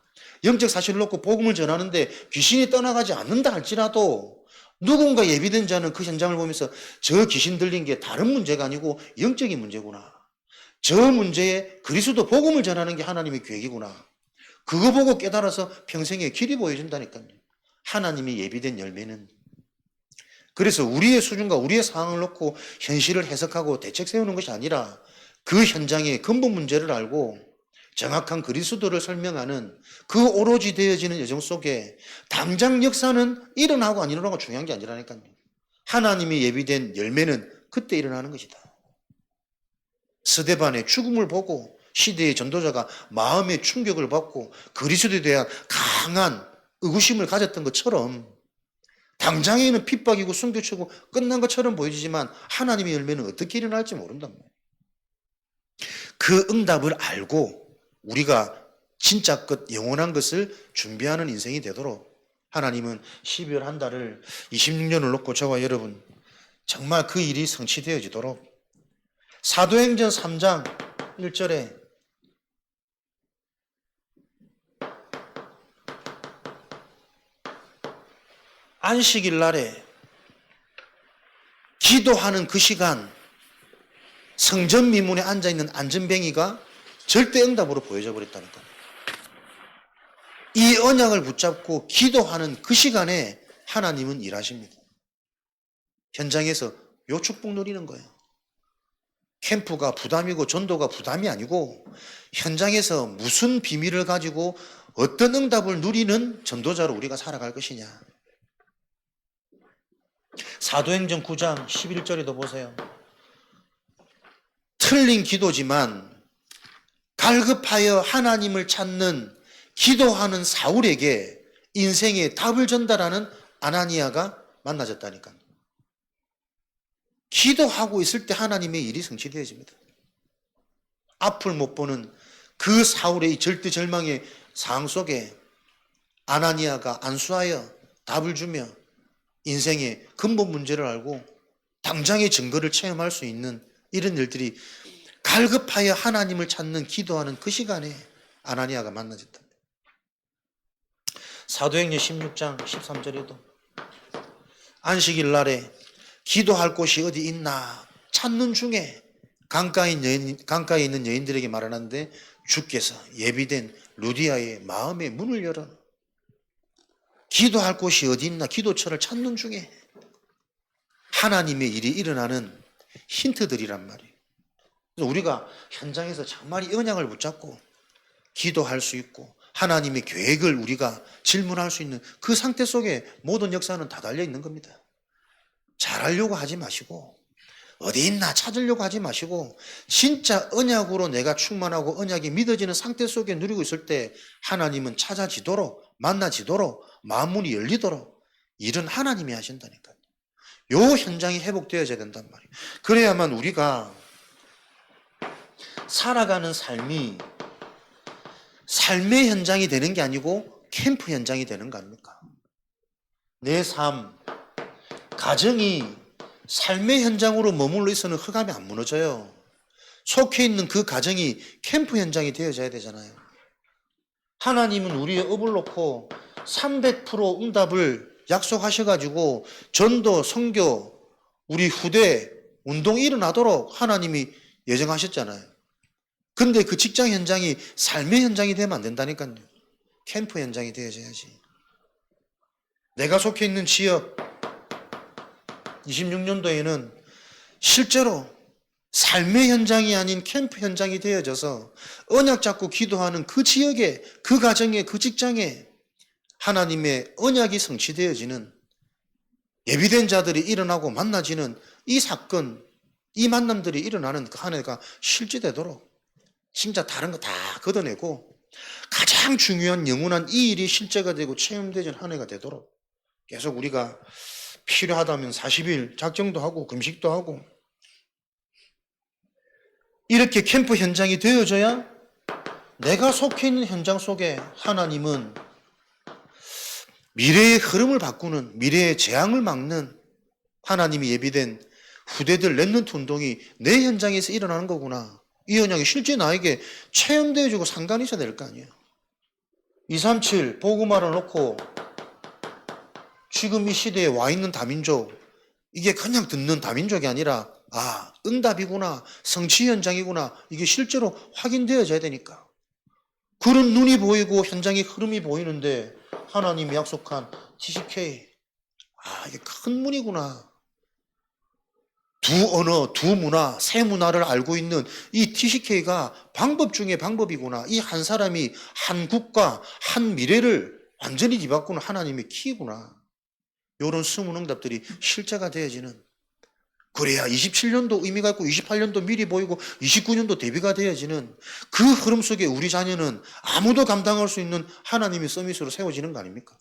영적 사실을 놓고 복음을 전하는데 귀신이 떠나가지 않는다 할지라도 누군가 예비된 자는 그 현장을 보면서 저 귀신 들린 게 다른 문제가 아니고 영적인 문제구나. 저 문제에 그리스도 복음을 전하는 게 하나님의 계획이구나. 그거 보고 깨달아서 평생의 길이 보여준다니까요. 하나님이 예비된 열매는. 그래서 우리의 수준과 우리의 상황을 놓고 현실을 해석하고 대책 세우는 것이 아니라 그 현장의 근본 문제를 알고 정확한 그리스도를 설명하는 그 오로지 되어지는 여정 속에 당장 역사는 일어나고 안 일어나고 중요한 게 아니라니까요. 하나님이 예비된 열매는 그때 일어나는 것이다. 스데반의 죽음을 보고 시대의 전도자가 마음의 충격을 받고 그리스도에 대한 강한 의구심을 가졌던 것처럼 당장에는 핍박이고 순교치고 끝난 것처럼 보여지지만 하나님의 열매는 어떻게 일어날지 모른단 말이에요. 그 응답을 알고 우리가 진짜 것, 영원한 것을 준비하는 인생이 되도록 하나님은 12월 한 달을 26년을 놓고 저와 여러분 정말 그 일이 성취되어지도록 사도행전 3장 1절에 안식일 날에 기도하는 그 시간 성전 미문에 앉아있는 안전뱅이가 절대 응답으로 보여져 버렸다니까요. 이 언약을 붙잡고 기도하는 그 시간에 하나님은 일하십니다. 현장에서 요 축복 누리는 거예요. 캠프가 부담이고 전도가 부담이 아니고 현장에서 무슨 비밀을 가지고 어떤 응답을 누리는 전도자로 우리가 살아갈 것이냐. 사도행전 9장 11절에도 보세요. 틀린 기도지만 갈급하여 하나님을 찾는 기도하는 사울에게 인생의 답을 전달하는 아나니아가 만나졌다니까요. 기도하고 있을 때 하나님의 일이 성취되어집니다. 앞을 못 보는 그 사울의 절대절망의 상황 속에 아나니아가 안수하여 답을 주며 인생의 근본 문제를 알고 당장의 증거를 체험할 수 있는 이런 일들이 갈급하여 하나님을 찾는 기도하는 그 시간에 아나니아가 만나졌다. 사도행전 16장 13절에도 안식일 날에 기도할 곳이 어디 있나 찾는 중에 강가에 있는 여인들에게 말하는데 주께서 예비된 루디아의 마음의 문을 열어 기도할 곳이 어디 있나 기도처를 찾는 중에 하나님의 일이 일어나는 힌트들이란 말이에요. 그래서 우리가 현장에서 정말 이 언약을 붙잡고 기도할 수 있고 하나님의 계획을 우리가 질문할 수 있는 그 상태 속에 모든 역사는 다 달려 있는 겁니다. 잘하려고 하지 마시고 어디 있나 찾으려고 하지 마시고 진짜 언약으로 내가 충만하고 언약이 믿어지는 상태 속에 누리고 있을 때 하나님은 찾아지도록 만나지도록 마음문이 열리도록 일은 하나님이 하신다니까요. 요 현장이 회복되어져야 된단 말이에요. 그래야만 우리가 살아가는 삶이 삶의 현장이 되는 게 아니고 캠프 현장이 되는 거 아닙니까? 내 삶, 가정이 삶의 현장으로 머물러 있어는 흑암이 안 무너져요. 속해 있는 그 가정이 캠프 현장이 되어져야 되잖아요. 하나님은 우리의 업을 놓고 300% 응답을 약속하셔가지고 전도, 선교, 우리 후대 운동이 일어나도록 하나님이 예정하셨잖아요. 근데 그 직장 현장이 삶의 현장이 되면 안 된다니까요. 캠프 현장이 되어져야지. 내가 속해 있는 지역 26년도에는 실제로 삶의 현장이 아닌 캠프 현장이 되어져서 언약 잡고 기도하는 그 지역에, 그 가정에, 그 직장에 하나님의 언약이 성취되어지는 예비된 자들이 일어나고 만나지는 이 사건, 이 만남들이 일어나는 그 한 해가 실제되도록 진짜 다른 거 다 걷어내고 가장 중요한 영원한 이 일이 실제가 되고 체험되는 한 해가 되도록 계속 우리가 필요하다면 40일 작정도 하고 금식도 하고 이렇게 캠프 현장이 되어져야 내가 속해 있는 현장 속에 하나님은 미래의 흐름을 바꾸는, 미래의 재앙을 막는 하나님이 예비된 후대들 랩런트 운동이 내 현장에서 일어나는 거구나. 이 언약이 실제 나에게 체험되어지고 상관이 있어야 될 거 아니에요. 237 복음화를 놓고 지금 이 시대에 와 있는 다민족, 이게 그냥 듣는 다민족이 아니라 응답이구나, 성취 현장이구나, 이게 실제로 확인되어져야 되니까. 그런 눈이 보이고 현장의 흐름이 보이는데 하나님이 약속한 TCK, 이게 큰 문이구나. 두 언어, 두 문화, 세 문화를 알고 있는 이 TCK가 방법 중에 방법이구나. 이 한 사람이 한 국가, 한 미래를 완전히 뒤바꾸는 하나님의 키구나. 이런 숨은 응답들이 실제가 되어지는, 그래야 27년도 의미가 있고 28년도 미리 보이고 29년도 대비가 되어지는 그 흐름 속에 우리 자녀는 아무도 감당할 수 있는 하나님의 서밋으로 세워지는 거 아닙니까?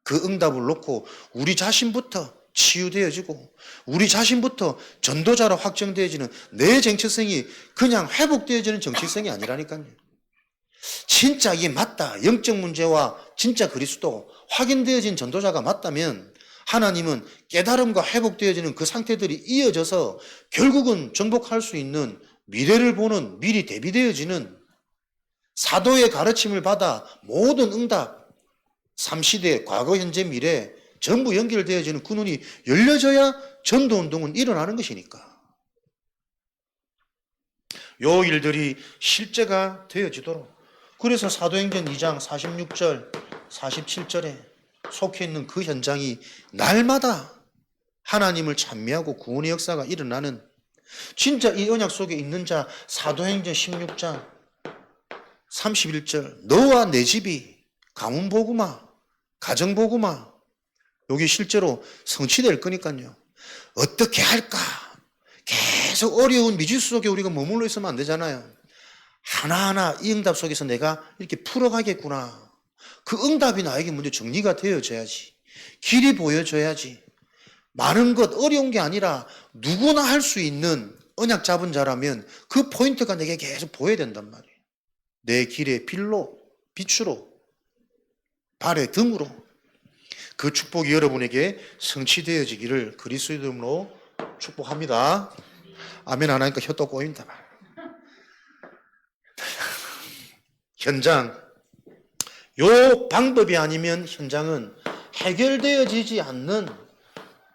그 응답을 놓고 우리 자신부터 치유되어지고 우리 자신부터 전도자로 확정되어지는 내 정체성이 그냥 회복되어지는 정체성이 아니라니까요. 진짜 이게 맞다. 영적 문제와 진짜 그리스도 확인되어진 전도자가 맞다면 하나님은 깨달음과 회복되어지는 그 상태들이 이어져서 결국은 정복할 수 있는 미래를 보는 미리 대비되어지는 사도의 가르침을 받아 모든 응답, 3시대, 과거, 현재, 미래 전부 연결되어지는 그 눈이 열려져야 전도운동은 일어나는 것이니까. 요 일들이 실제가 되어지도록. 그래서 사도행전 2장 46절, 47절에 속해 있는 그 현장이 날마다 하나님을 찬미하고 구원의 역사가 일어나는, 진짜 이 언약 속에 있는 자, 사도행전 16장 31절, 너와 내 집이 가문 복음화, 가정 복음화, 여기 실제로 성취될 거니까요. 어떻게 할까? 계속 어려운 미지수 속에 우리가 머물러 있으면 안 되잖아요. 하나하나 이 응답 속에서 내가 이렇게 풀어가겠구나. 그 응답이 나에게 먼저 정리가 되어져야지. 길이 보여져야지. 많은 것, 어려운 게 아니라 누구나 할 수 있는 언약 잡은 자라면 그 포인트가 내게 계속 보여야 된단 말이에요. 내 길의 빌로, 빛으로, 발의 등으로. 그 축복이 여러분에게 성취되어지기를 그리스도의 이름으로 축복합니다. 아멘 안 하니까 혀도 꼬인다. 현장. 요 방법이 아니면 현장은 해결되어지지 않는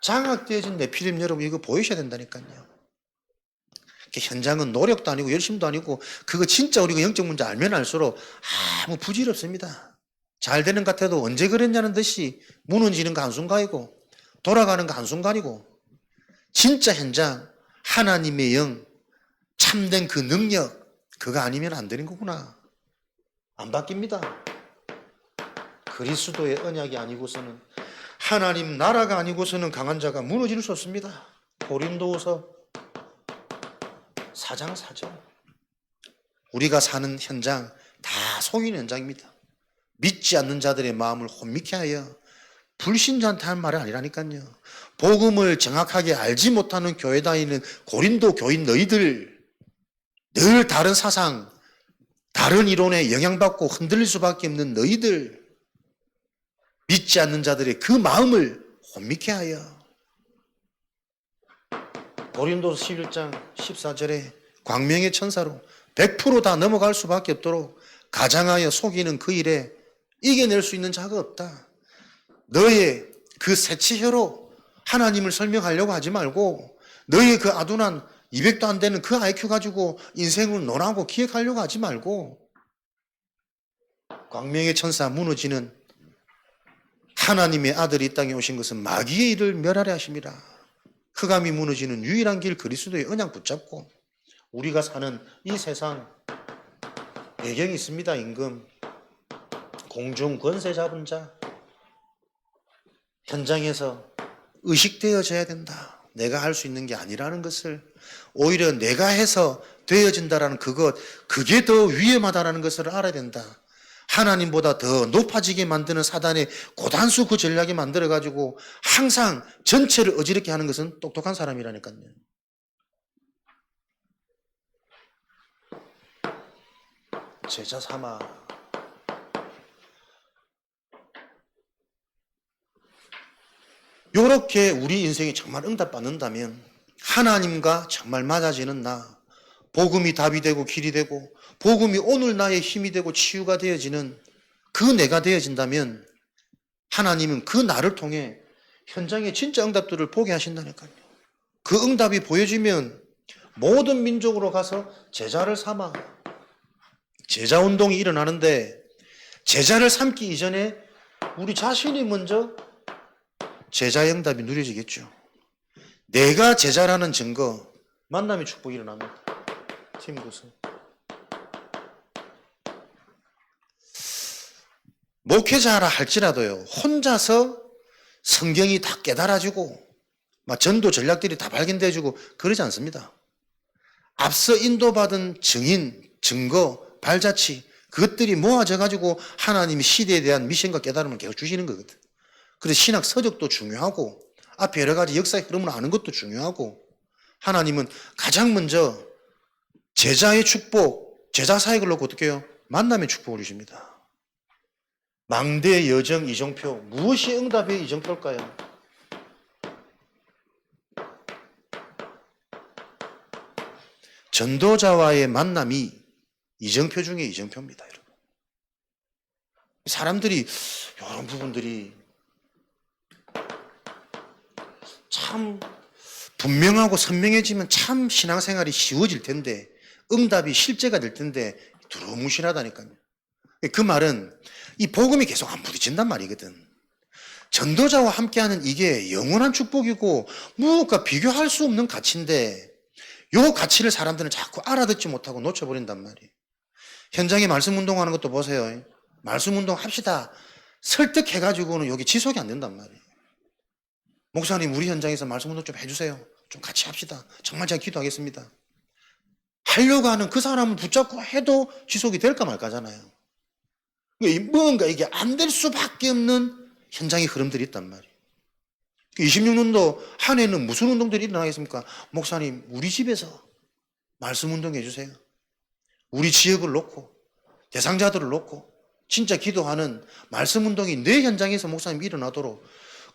장악되어진 네피림 여러분 이거 보이셔야 된다니까요. 현장은 노력도 아니고 열심도 아니고 그거 진짜 우리가 영적 문제 알면 알수록 아무 부질없습니다. 잘 되는 것 같아도 언제 그랬냐는 듯이 무너지는 거 한순간이고 돌아가는 거 한순간이고 진짜 현장 하나님의 영 참된 그 능력 그거 아니면 안 되는 거구나. 안 바뀝니다. 그리스도의 언약이 아니고서는 하나님 나라가 아니고서는 강한 자가 무너질 수 없습니다. 고린도후서 4장 4절. 우리가 사는 현장 다 속이는 현장입니다. 믿지 않는 자들의 마음을 혼미케 하여 불신자한테 할 말이 아니라니까요. 복음을 정확하게 알지 못하는 교회 다니는 고린도 교인 너희들 늘 다른 사상, 다른 이론에 영향받고 흔들릴 수밖에 없는 너희들 믿지 않는 자들의 그 마음을 혼미케 하여 고린도서 11장 14절에 광명의 천사로 100% 다 넘어갈 수밖에 없도록 가장하여 속이는 그 일에 이겨낼 수 있는 자가 없다. 너의 그 새치혀로 하나님을 설명하려고 하지 말고 너의 그 아둔한 200도 안 되는 그 IQ 가지고 인생을 논하고 기획하려고 하지 말고 광명의 천사 무너지는 하나님의 아들이 이 땅에 오신 것은 마귀의 일을 멸하려 하심이라. 흑암이 무너지는 유일한 길 그리스도의 언약 붙잡고 우리가 사는 이 세상 배경이 있습니다. 임금, 공중 권세 잡은 자 현장에서 의식되어져야 된다. 내가 할 수 있는 게 아니라는 것을 오히려 내가 해서 되어진다라는 그것 그게 더 위험하다라는 것을 알아야 된다. 하나님보다 더 높아지게 만드는 사단의 고단수 그 전략이 만들어가지고 항상 전체를 어지럽게 하는 것은 똑똑한 사람이라니까요. 제자 삼아 요렇게 우리 인생이 정말 응답받는다면 하나님과 정말 맞아지는 나, 복음이 답이 되고 길이 되고 복음이 오늘 나의 힘이 되고 치유가 되어지는 그 내가 되어진다면 하나님은 그 나를 통해 현장의 진짜 응답들을 보게 하신다니까요. 그 응답이 보여지면 모든 민족으로 가서 제자를 삼아 제자 운동이 일어나는데 제자를 삼기 이전에 우리 자신이 먼저 제자의 응답이 누려지겠죠. 내가 제자라는 증거, 만남의 축복이 일어납니다. 팀구스. 목회자라 할지라도요, 혼자서 성경이 다 깨달아지고, 막 전도 전략들이 다 발견돼지고, 그러지 않습니다. 앞서 인도받은 증인, 증거, 발자취, 그것들이 모아져가지고 하나님이 시대에 대한 미션과 깨달음을 계속 주시는 거거든. 그래서 신학 서적도 중요하고, 앞에 여러 가지 역사의 흐름을 아는 것도 중요하고, 하나님은 가장 먼저 제자의 축복, 제자 사역을 놓고 어떻게 해요? 만남의 축복을 주십니다. 망대, 여정, 이정표. 무엇이 응답의 이정표일까요? 전도자와의 만남이 이정표 중에 이정표입니다, 여러분. 사람들이 이런 부분들이 참 분명하고 선명해지면 참 신앙생활이 쉬워질 텐데, 응답이 실제가 될 텐데 두루뭉실하다니까요. 그 말은 이 복음이 계속 안 부딪힌단 말이거든. 전도자와 함께하는 이게 영원한 축복이고 무엇과 비교할 수 없는 가치인데, 이 가치를 사람들은 자꾸 알아듣지 못하고 놓쳐버린단 말이에요. 현장에 말씀 운동하는 것도 보세요. 말씀 운동 합시다 설득해가지고는 여기 지속이 안 된단 말이에요. 목사님, 우리 현장에서 말씀 운동 좀 해주세요. 좀 같이 합시다. 정말 제가 기도하겠습니다. 하려고 하는 그 사람을 붙잡고 해도 지속이 될까 말까잖아요. 뭔가 이게 안 될 수밖에 없는 현장의 흐름들이 있단 말이에요. 26년도 한 해는 무슨 운동들이 일어나겠습니까? 목사님, 우리 집에서 말씀 운동 해주세요. 우리 지역을 놓고 대상자들을 놓고 진짜 기도하는 말씀 운동이 내 현장에서 목사님 일어나도록,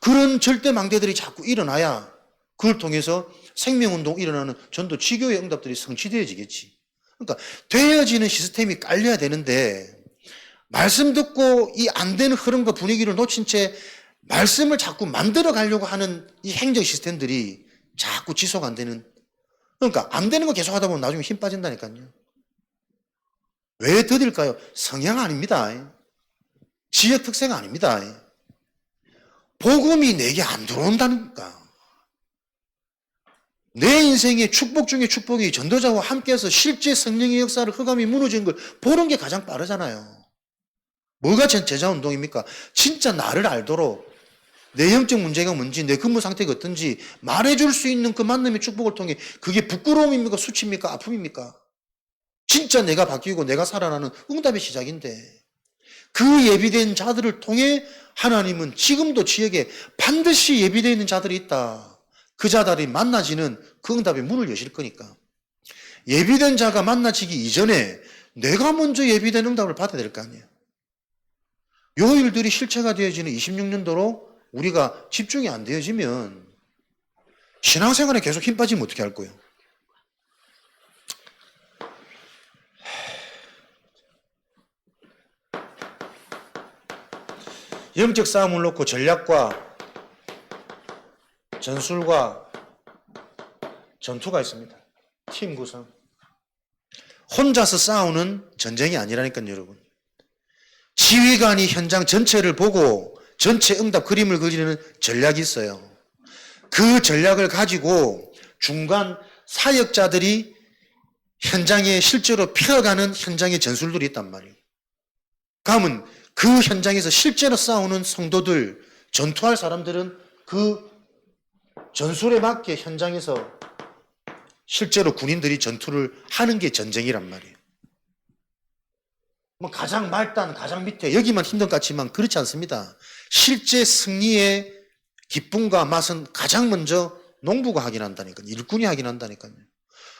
그런 절대 망대들이 자꾸 일어나야 그걸 통해서 생명운동 일어나는 전도 지교의 응답들이 성취되어지겠지. 그러니까 되어지는 시스템이 깔려야 되는데, 말씀 듣고 이 안 되는 흐름과 분위기를 놓친 채 말씀을 자꾸 만들어 가려고 하는 이 행정 시스템들이 자꾸 지속 안 되는, 그러니까 안 되는 거 계속 하다 보면 나중에 힘 빠진다니까요. 왜 더딜까요? 성향 아닙니다. 지역 특색 아닙니다. 복음이 내게 안 들어온다니까. 내 인생의 축복 중에 축복이 전도자와 함께해서 실제 성령의 역사를 흑암이 무너지는 걸 보는 게 가장 빠르잖아요. 뭐가 제자운동입니까? 진짜 나를 알도록 내 영적 문제가 뭔지, 내 근무 상태가 어떤지 말해줄 수 있는 그 만남의 축복을 통해, 그게 부끄러움입니까? 수치입니까? 아픔입니까? 진짜 내가 바뀌고 내가 살아나는 응답의 시작인데, 그 예비된 자들을 통해 하나님은 지금도 지역에 반드시 예비되어 있는 자들이 있다. 그 자들이 만나지는 그 응답의 문을 여실 거니까, 예비된 자가 만나지기 이전에 내가 먼저 예비된 응답을 받아야 될 거 아니에요. 요 일들이 실체가 되어지는 26년도로 우리가 집중이 안 되어지면 신앙생활에 계속 힘 빠지면 어떻게 할 거예요? 영적 싸움을 놓고 전략과 전술과 전투가 있습니다. 팀 구성. 혼자서 싸우는 전쟁이 아니라니까요, 여러분. 지휘관이 현장 전체를 보고 전체 응답 그림을 그리는 전략이 있어요. 그 전략을 가지고 중간 사역자들이 현장에 실제로 피어가는 현장의 전술들이 있단 말이에요. 그러면 그 현장에서 실제로 싸우는 성도들, 전투할 사람들은 그 전술에 맞게 현장에서 실제로 군인들이 전투를 하는 게 전쟁이란 말이에요. 뭐 가장 말단, 가장 밑에 여기만 힘든 것 같지만 그렇지 않습니다. 실제 승리의 기쁨과 맛은 가장 먼저 농부가 확인한다니까요. 일꾼이 확인한다니까요.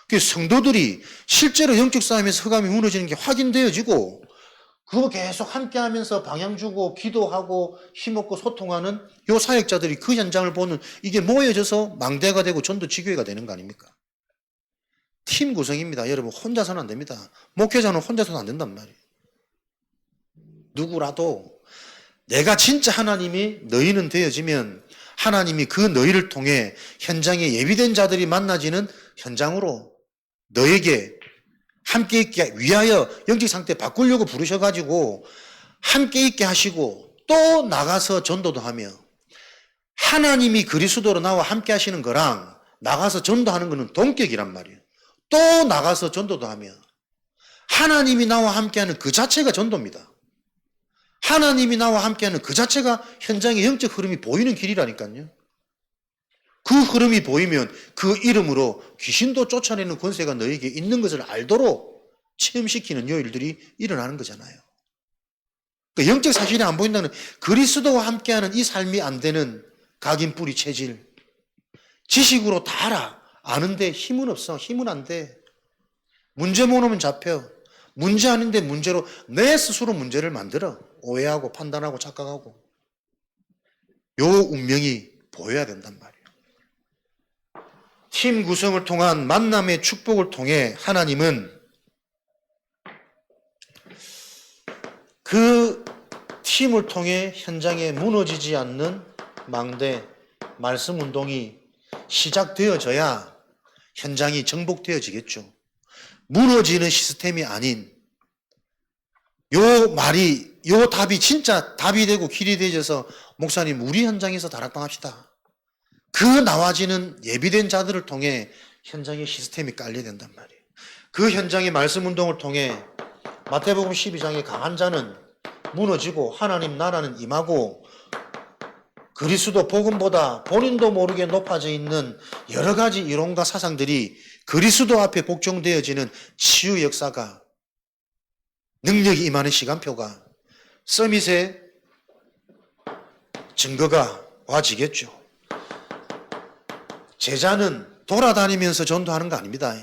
그 성도들이 실제로 영적 싸움에서 흑암이 무너지는 게 확인되어지고, 그거 계속 함께하면서 방향 주고 기도하고 힘없고 소통하는 요 사역자들이 그 현장을 보는, 이게 모여져서 망대가 되고 전도 지교회가 되는 거 아닙니까? 팀 구성입니다. 여러분, 혼자서는 안 됩니다. 목회자는 혼자서는 안 된단 말이에요. 누구라도 내가 진짜 하나님이 너희는 되어지면 하나님이 그 너희를 통해 현장에 예비된 자들이 만나지는 현장으로 너에게 함께 있게 위하여 영적 상태 바꾸려고 부르셔가지고 함께 있게 하시고, 또 나가서 전도도 하며, 하나님이 그리스도로 나와 함께 하시는 거랑 나가서 전도하는 거는 동격이란 말이에요. 또 나가서 전도도 하며, 하나님이 나와 함께하는 그 자체가 전도입니다. 하나님이 나와 함께하는 그 자체가 현장의 영적 흐름이 보이는 길이라니까요. 그 흐름이 보이면 그 이름으로 귀신도 쫓아내는 권세가 너에게 있는 것을 알도록 체험시키는 요 일들이 일어나는 거잖아요. 그러니까 영적 사실이 안 보인다는, 그리스도와 함께하는 이 삶이 안 되는 각인 뿌리 체질. 지식으로 다 알아. 아는데 힘은 없어. 힘은 안 돼. 문제 못 오면 잡혀. 문제 아닌데 문제로 내 스스로 문제를 만들어 오해하고 판단하고 착각하고 요 운명이 보여야 된단 말이에요. 팀 구성을 통한 만남의 축복을 통해 하나님은 그 팀을 통해 현장에 무너지지 않는 망대 말씀 운동이 시작되어져야 현장이 정복되어지겠죠. 무너지는 시스템이 아닌 요 말이 요 답이 진짜 답이 되고 길이 되어져서 목사님 우리 현장에서 다락방합시다. 그 나와지는 예비된 자들을 통해 현장의 시스템이 깔려야 된단 말이에요. 그 현장의 말씀 운동을 통해 마태복음 12장에 강한 자는 무너지고 하나님 나라는 임하고 그리스도 복음보다 본인도 모르게 높아져 있는 여러 가지 이론과 사상들이 그리스도 앞에 복종되어지는 치유 역사가 능력이 임하는 시간표가 서밋의 증거가 와지겠죠. 제자는 돌아다니면서 전도하는 거 아닙니다.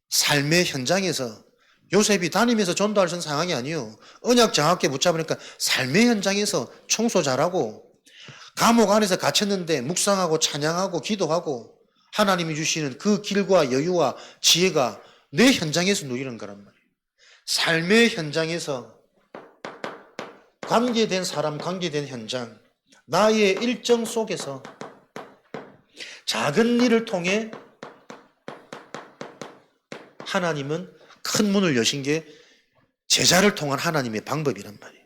삶의 현장에서 요셉이 다니면서 전도할 수 있는 상황이 아니에요. 언약 정확하게 붙잡으니까 삶의 현장에서 청소 잘하고 감옥 안에서 갇혔는데 묵상하고 찬양하고 기도하고 하나님이 주시는 그 길과 여유와 지혜가 내 현장에서 누리는 거란 말이에요. 삶의 현장에서 관계된 사람, 관계된 현장, 나의 일정 속에서 작은 일을 통해 하나님은 큰 문을 여신 게 제자를 통한 하나님의 방법이란 말이에요.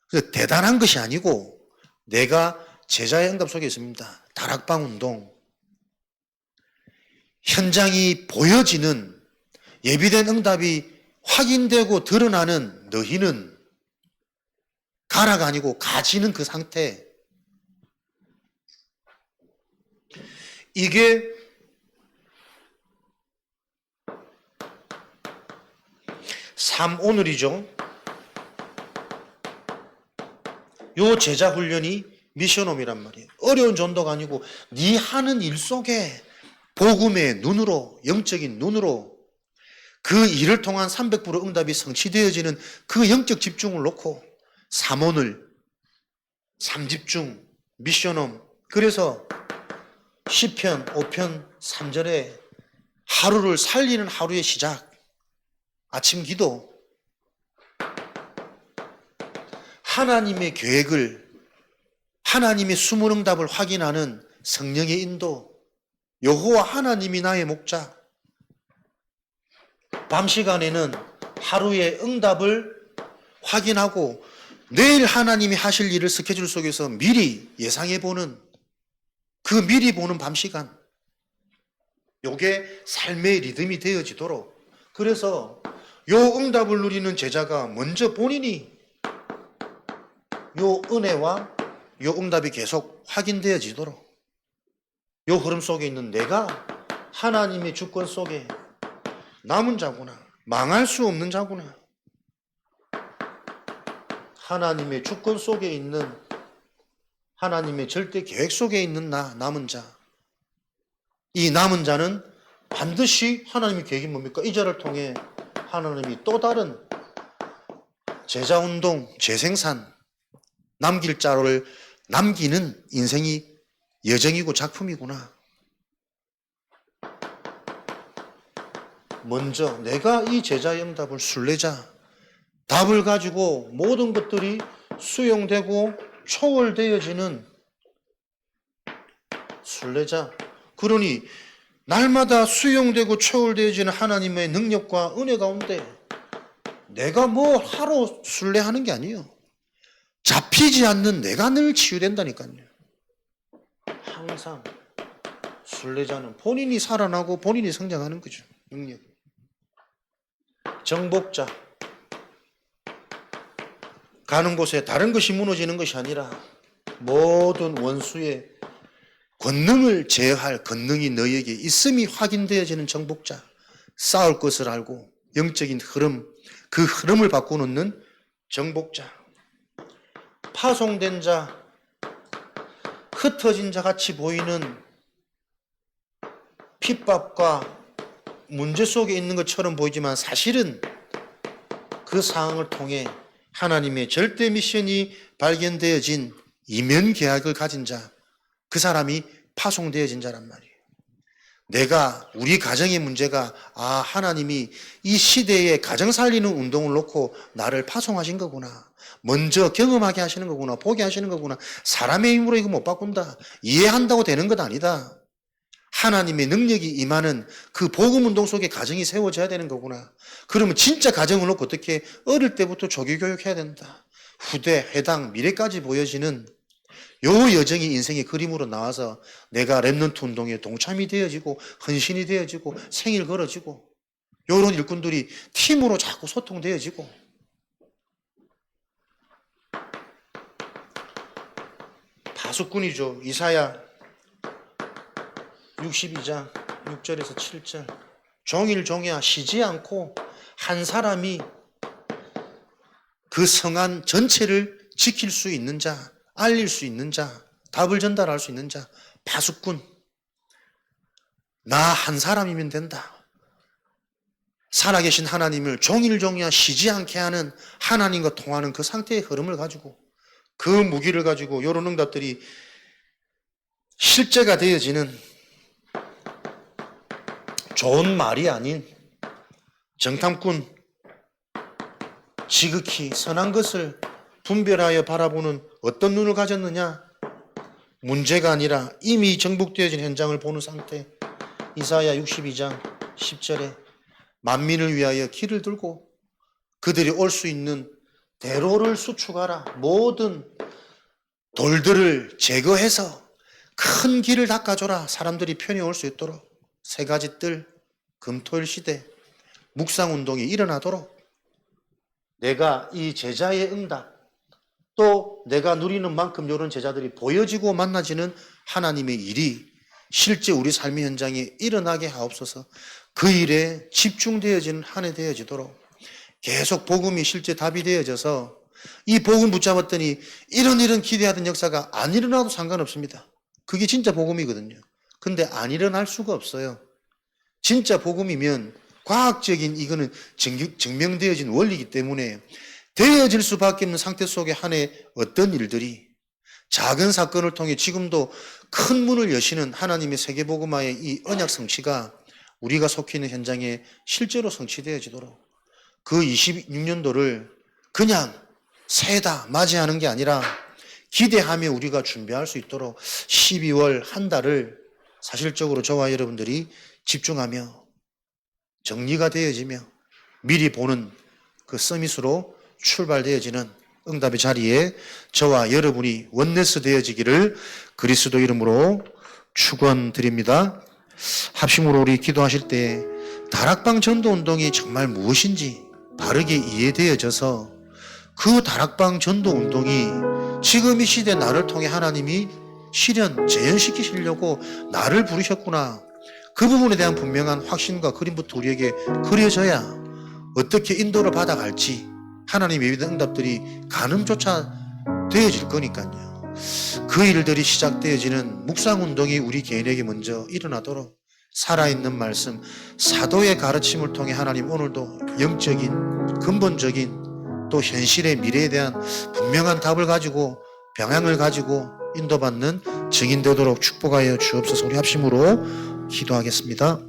그래서 대단한 것이 아니고 내가 제자의 응답 속에 있습니다. 다락방 운동. 현장이 보여지는 예비된 응답이 확인되고 드러나는 너희는 가라가 아니고 가지는 그 상태. 이게 오늘이죠. 요 제자 훈련이 미션홈이란 말이에요. 어려운 전도가 아니고 네 하는 일 속에 복음의 눈으로, 영적인 눈으로 그 일을 통한 300% 응답이 성취되어지는 그 영적 집중을 놓고 3오늘 3집중 미션홈. 그래서 시편 5편 3절에 하루를 살리는 하루의 시작, 아침 기도, 하나님의 계획을, 하나님의 숨은 응답을 확인하는 성령의 인도, 여호와 하나님이 나의 목자. 밤 시간에는 하루의 응답을 확인하고 내일 하나님이 하실 일을 스케줄 속에서 미리 예상해보는 그 미리 보는 밤 시간. 요게 삶의 리듬이 되어지도록. 그래서 요 응답을 누리는 제자가 먼저 본인이 요 은혜와 요 응답이 계속 확인되어지도록 요 흐름 속에 있는 내가 하나님의 주권 속에 남은 자구나, 망할 수 없는 자구나, 하나님의 주권 속에 있는 하나님의 절대 계획 속에 있는 나, 남은 자. 이 남은 자는 반드시 하나님의 계획이 뭡니까? 이 자를 통해 하나님이 또 다른 제자운동, 재생산, 남길 자를 남기는 인생이 여정이고 작품이구나. 먼저 내가 이 제자의 응답을 순례자, 답을 가지고 모든 것들이 수용되고 초월되어지는 순례자. 그러니 날마다 수용되고 초월되어지는 하나님의 능력과 은혜 가운데 내가 뭐 하루 순례하는 게 아니에요. 잡히지 않는 내가 늘 치유된다니까요. 항상 순례자는 본인이 살아나고 본인이 성장하는 거죠. 능력. 정복자. 가는 곳에 다른 것이 무너지는 것이 아니라 모든 원수의 권능을 제어할 권능이 너희에게 있음이 확인되어지는 정복자. 싸울 것을 알고 영적인 흐름, 그 흐름을 바꾸는 정복자. 파송된 자, 흩어진 자 같이 보이는 핍박과 문제 속에 있는 것처럼 보이지만 사실은 그 상황을 통해 하나님의 절대 미션이 발견되어진 이면 계약을 가진 자, 그 사람이 파송되어진 자란 말이에요. 내가 우리 가정의 문제가 하나님이 이 시대에 가정 살리는 운동을 놓고 나를 파송하신 거구나. 먼저 경험하게 하시는 거구나. 보게 하시는 거구나. 사람의 힘으로 이거 못 바꾼다. 이해한다고 되는 것 아니다. 하나님의 능력이 임하는 그 복음 운동 속에 가정이 세워져야 되는 거구나. 그러면 진짜 가정을 놓고 어떻게 어릴 때부터 조기 교육해야 된다. 후대, 회당, 미래까지 보여지는 요 여정이 인생의 그림으로 나와서 내가 랩넌트 운동에 동참이 되어지고 헌신이 되어지고 생일 걸어지고 요런 일꾼들이 팀으로 자꾸 소통되어지고 파수꾼이죠. 이사야 62장 6절에서 7절 종일 종야 쉬지 않고 한 사람이 그 성안 전체를 지킬 수 있는 자, 알릴 수 있는 자, 답을 전달할 수 있는 자, 파수꾼. 나 한 사람이면 된다. 살아계신 하나님을 종일 종야 쉬지 않게 하는 하나님과 통하는 그 상태의 흐름을 가지고 그 무기를 가지고 이런 응답들이 실제가 되어지는 좋은 말이 아닌 정탐꾼, 지극히 선한 것을 분별하여 바라보는 어떤 눈을 가졌느냐? 문제가 아니라 이미 정복되어진 현장을 보는 상태. 이사야 62장 10절에 만민을 위하여 길을 들고 그들이 올 수 있는 대로를 수축하라. 모든 돌들을 제거해서 큰 길을 닦아줘라. 사람들이 편히 올 수 있도록. 세 가지 뜰, 금토일 시대, 묵상운동이 일어나도록 내가 이 제자의 응답, 또 내가 누리는 만큼 이런 제자들이 보여지고 만나지는 하나님의 일이 실제 우리 삶의 현장에 일어나게 하옵소서. 그 일에 집중되어지는 한 해 되어지도록 계속 복음이 실제 답이 되어져서 이 복음 붙잡았더니 이런 기대하던 역사가 안 일어나도 상관없습니다. 그게 진짜 복음이거든요. 근데 안 일어날 수가 없어요. 진짜 복음이면 과학적인 이거는 증명되어진 원리이기 때문에 되어질 수밖에 없는 상태 속에 한 해 어떤 일들이 작은 사건을 통해 지금도 큰 문을 여시는 하나님의 세계복음화의 이 언약 성취가 우리가 속해 있는 현장에 실제로 성취되어지도록 그 26년도를 그냥 새다 맞이하는 게 아니라 기대하며 우리가 준비할 수 있도록 12월 한 달을 사실적으로 저와 여러분들이 집중하며 정리가 되어지며 미리 보는 그 서밋으로 출발되어지는 응답의 자리에 저와 여러분이 원네스 되어지기를 그리스도 이름으로 축원드립니다. 합심으로 우리 기도하실 때 다락방 전도운동이 정말 무엇인지 바르게 이해되어져서 그 다락방 전도운동이 지금 이 시대 나를 통해 하나님이 실현, 재현시키시려고 나를 부르셨구나. 그 부분에 대한 분명한 확신과 그림부터 우리에게 그려져야 어떻게 인도를 받아갈지 하나님의 위대한 응답들이 가늠조차 되어질 거니까요. 그 일들이 시작되어지는 묵상운동이 우리 개인에게 먼저 일어나도록 살아있는 말씀, 사도의 가르침을 통해 하나님 오늘도 영적인, 근본적인 또 현실의 미래에 대한 분명한 답을 가지고 방향을 가지고 인도받는 증인되도록 축복하여 주옵소서. 우리 합심으로 기도하겠습니다.